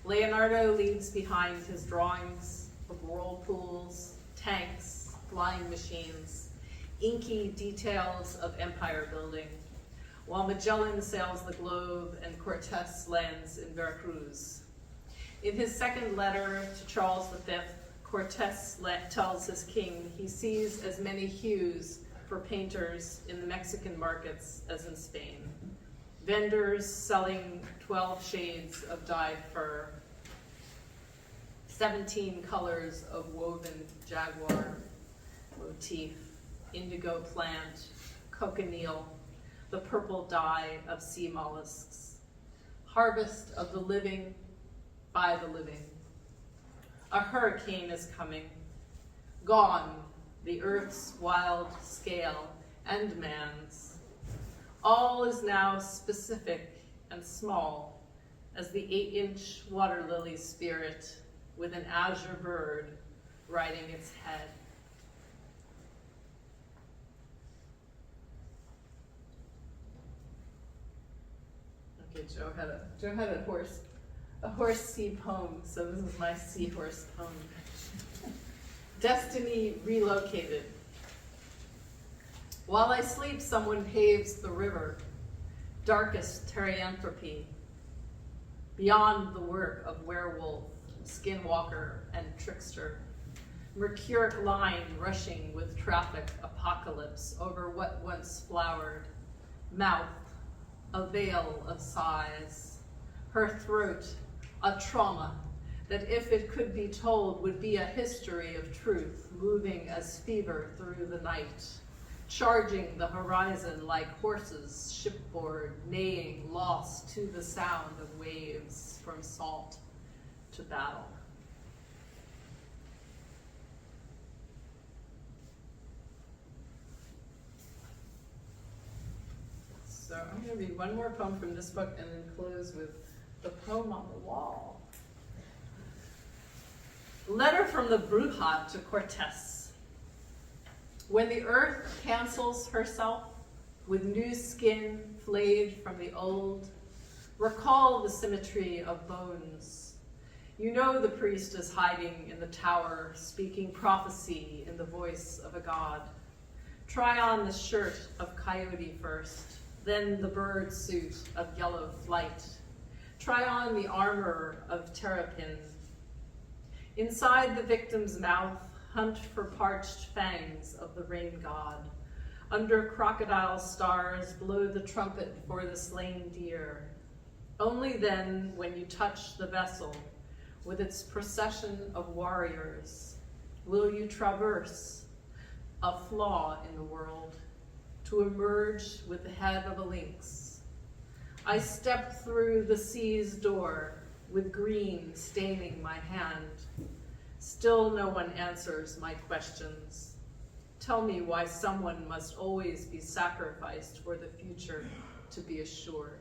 Leonardo leaves behind his drawings of whirlpools, tanks, flying machines, inky details of empire building, while Magellan sails the globe and Cortes lands in Veracruz. In his second letter to Charles V, Cortes tells his king he sees as many hues for painters in the Mexican markets as in Spain. Vendors selling 12 shades of dyed fur, 17 colors of woven jaguar motif, indigo plant, cochineal, the purple dye of sea mollusks. Harvest of the living by the living. A hurricane is coming. Gone the earth's wild scale and man's. All is now specific and small, as the 8-inch water lily spirit with an azure bird riding its head. Okay, Joe had a horse sea poem, so this is my seahorse poem. Destiny relocated. While I sleep, someone paves the river, darkest terranthropy, beyond the work of werewolf, skinwalker, and trickster. Mercuric line rushing with traffic apocalypse over what once flowered. Mouth, a veil of sighs. Her throat, a trauma that if it could be told would be a history of truth moving as fever through the night. Charging the horizon like horses shipboard, neighing, lost to the sound of waves from salt to battle. So I'm going to read one more poem from this book and then close with the poem on the wall. Letter from the Bruja to Cortez. When the earth cancels herself with new skin flayed from the old, recall the symmetry of bones. You know the priest is hiding in the tower, speaking prophecy in the voice of a god. Try on the shirt of coyote first, then the bird suit of yellow flight. Try on the armor of terrapin. Inside the victim's mouth, hunt for parched fangs of the rain god. Under crocodile stars, blow the trumpet for the slain deer. Only then, when you touch the vessel with its procession of warriors, will you traverse a flaw in the world to emerge with the head of a lynx. I step through the sea's door with green staining my hand. Still no one answers my questions. Tell me why someone must always be sacrificed for the future to be assured.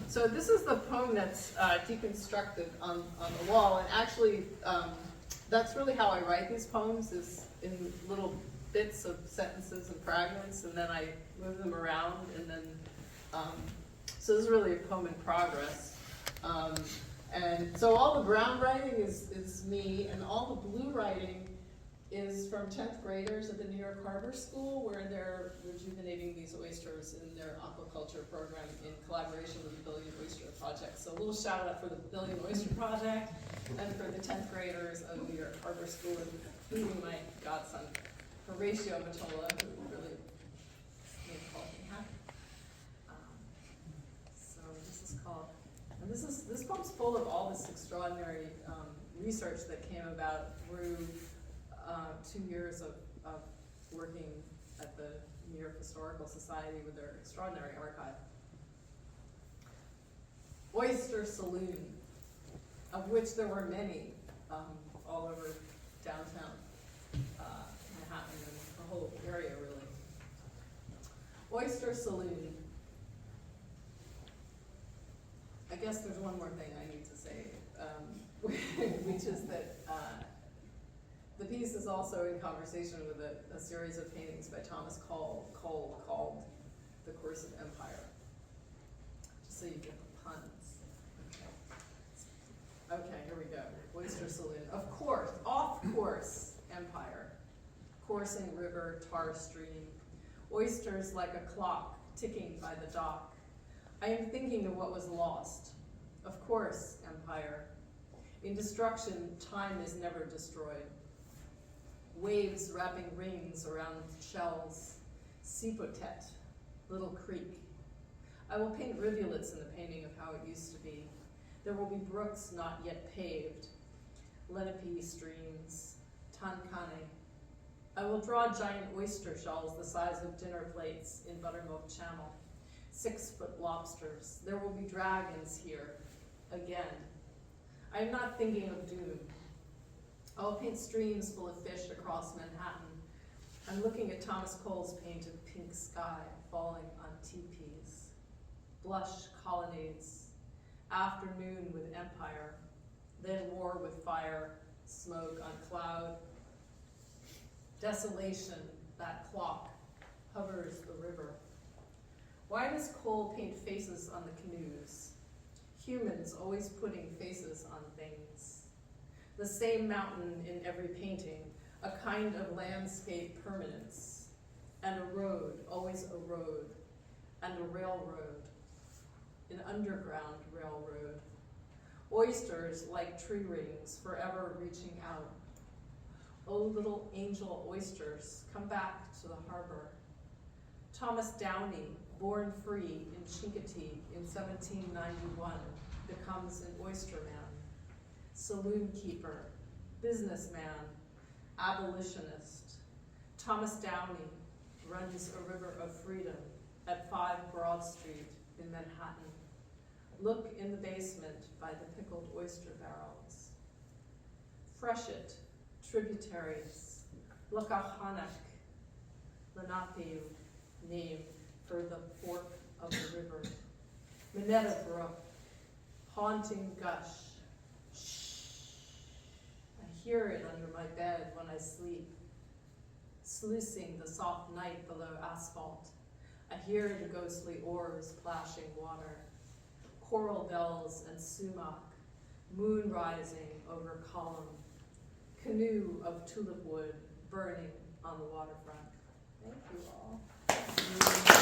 So this is the poem that's deconstructed on the wall, and actually that's really how I write these poems, is in little bits of sentences and fragments, and then I move them around, and then so this is really a poem in progress. And so all the brown writing is me, and all the blue writing is from 10th graders at the New York Harbor School, where they're rejuvenating these oysters in their aquaculture program in collaboration with the Billion Oyster Project. So a little shout out for the Billion Oyster Project and for the 10th graders of New York Harbor School, including my godson, Horatio Matola, who really made me happy. So this is called, and this poem's full of all this extraordinary research that came about through 2 years of working at the New York Historical Society with their extraordinary archive. Oyster Saloon, of which there were many all over downtown Manhattan and the whole area, really. Oyster Saloon. I guess there's one more thing I need to say, which is that the piece is also in conversation with a series of paintings by Thomas Cole called The Course of Empire. Just so you get the puns. Okay, here we go. Oyster Saloon. Of course, off course, empire. Coursing river, tar stream. Oysters like a clock ticking by the dock. I am thinking of what was lost. Of course, empire. In destruction, time is never destroyed. Waves wrapping rings around shells. Cipotet, little creek. I will paint rivulets in the painting of how it used to be. There will be brooks not yet paved. Lenape streams. Tankane. I will draw giant oyster shells the size of dinner plates in Buttermilk Channel. 6-foot lobsters. There will be dragons here, again. I am not thinking of doom. I will paint streams full of fish across Manhattan. I'm looking at Thomas Cole's painted pink sky falling on teepees, blush colonnades, afternoon with empire, then war with fire, smoke on cloud. Desolation, that clock, hovers the river. Why does Cole paint faces on the canoes? Humans always putting faces on things. The same mountain in every painting, a kind of landscape permanence, and a road, always a road, and a railroad, an underground railroad. Oysters like tree rings, forever reaching out. Oh, little angel oysters, come back to the harbor. Thomas Downey, born free in Chincoteague in 1791, becomes an oysterman, saloon keeper, businessman, abolitionist. Thomas Downey runs a river of freedom at 5 Broad Street in Manhattan. Look in the basement by the pickled oyster barrels. Freshet, tributaries, Lakahanak, Lenape, name for the fork of the river. Minetta Brook, haunting gush. Shh. I hear it under my bed when I sleep, sluicing the soft night below asphalt. I hear the ghostly oars plashing water, coral bells and sumac, moon rising over column, canoe of tulip wood burning on the waterfront. Thank you all.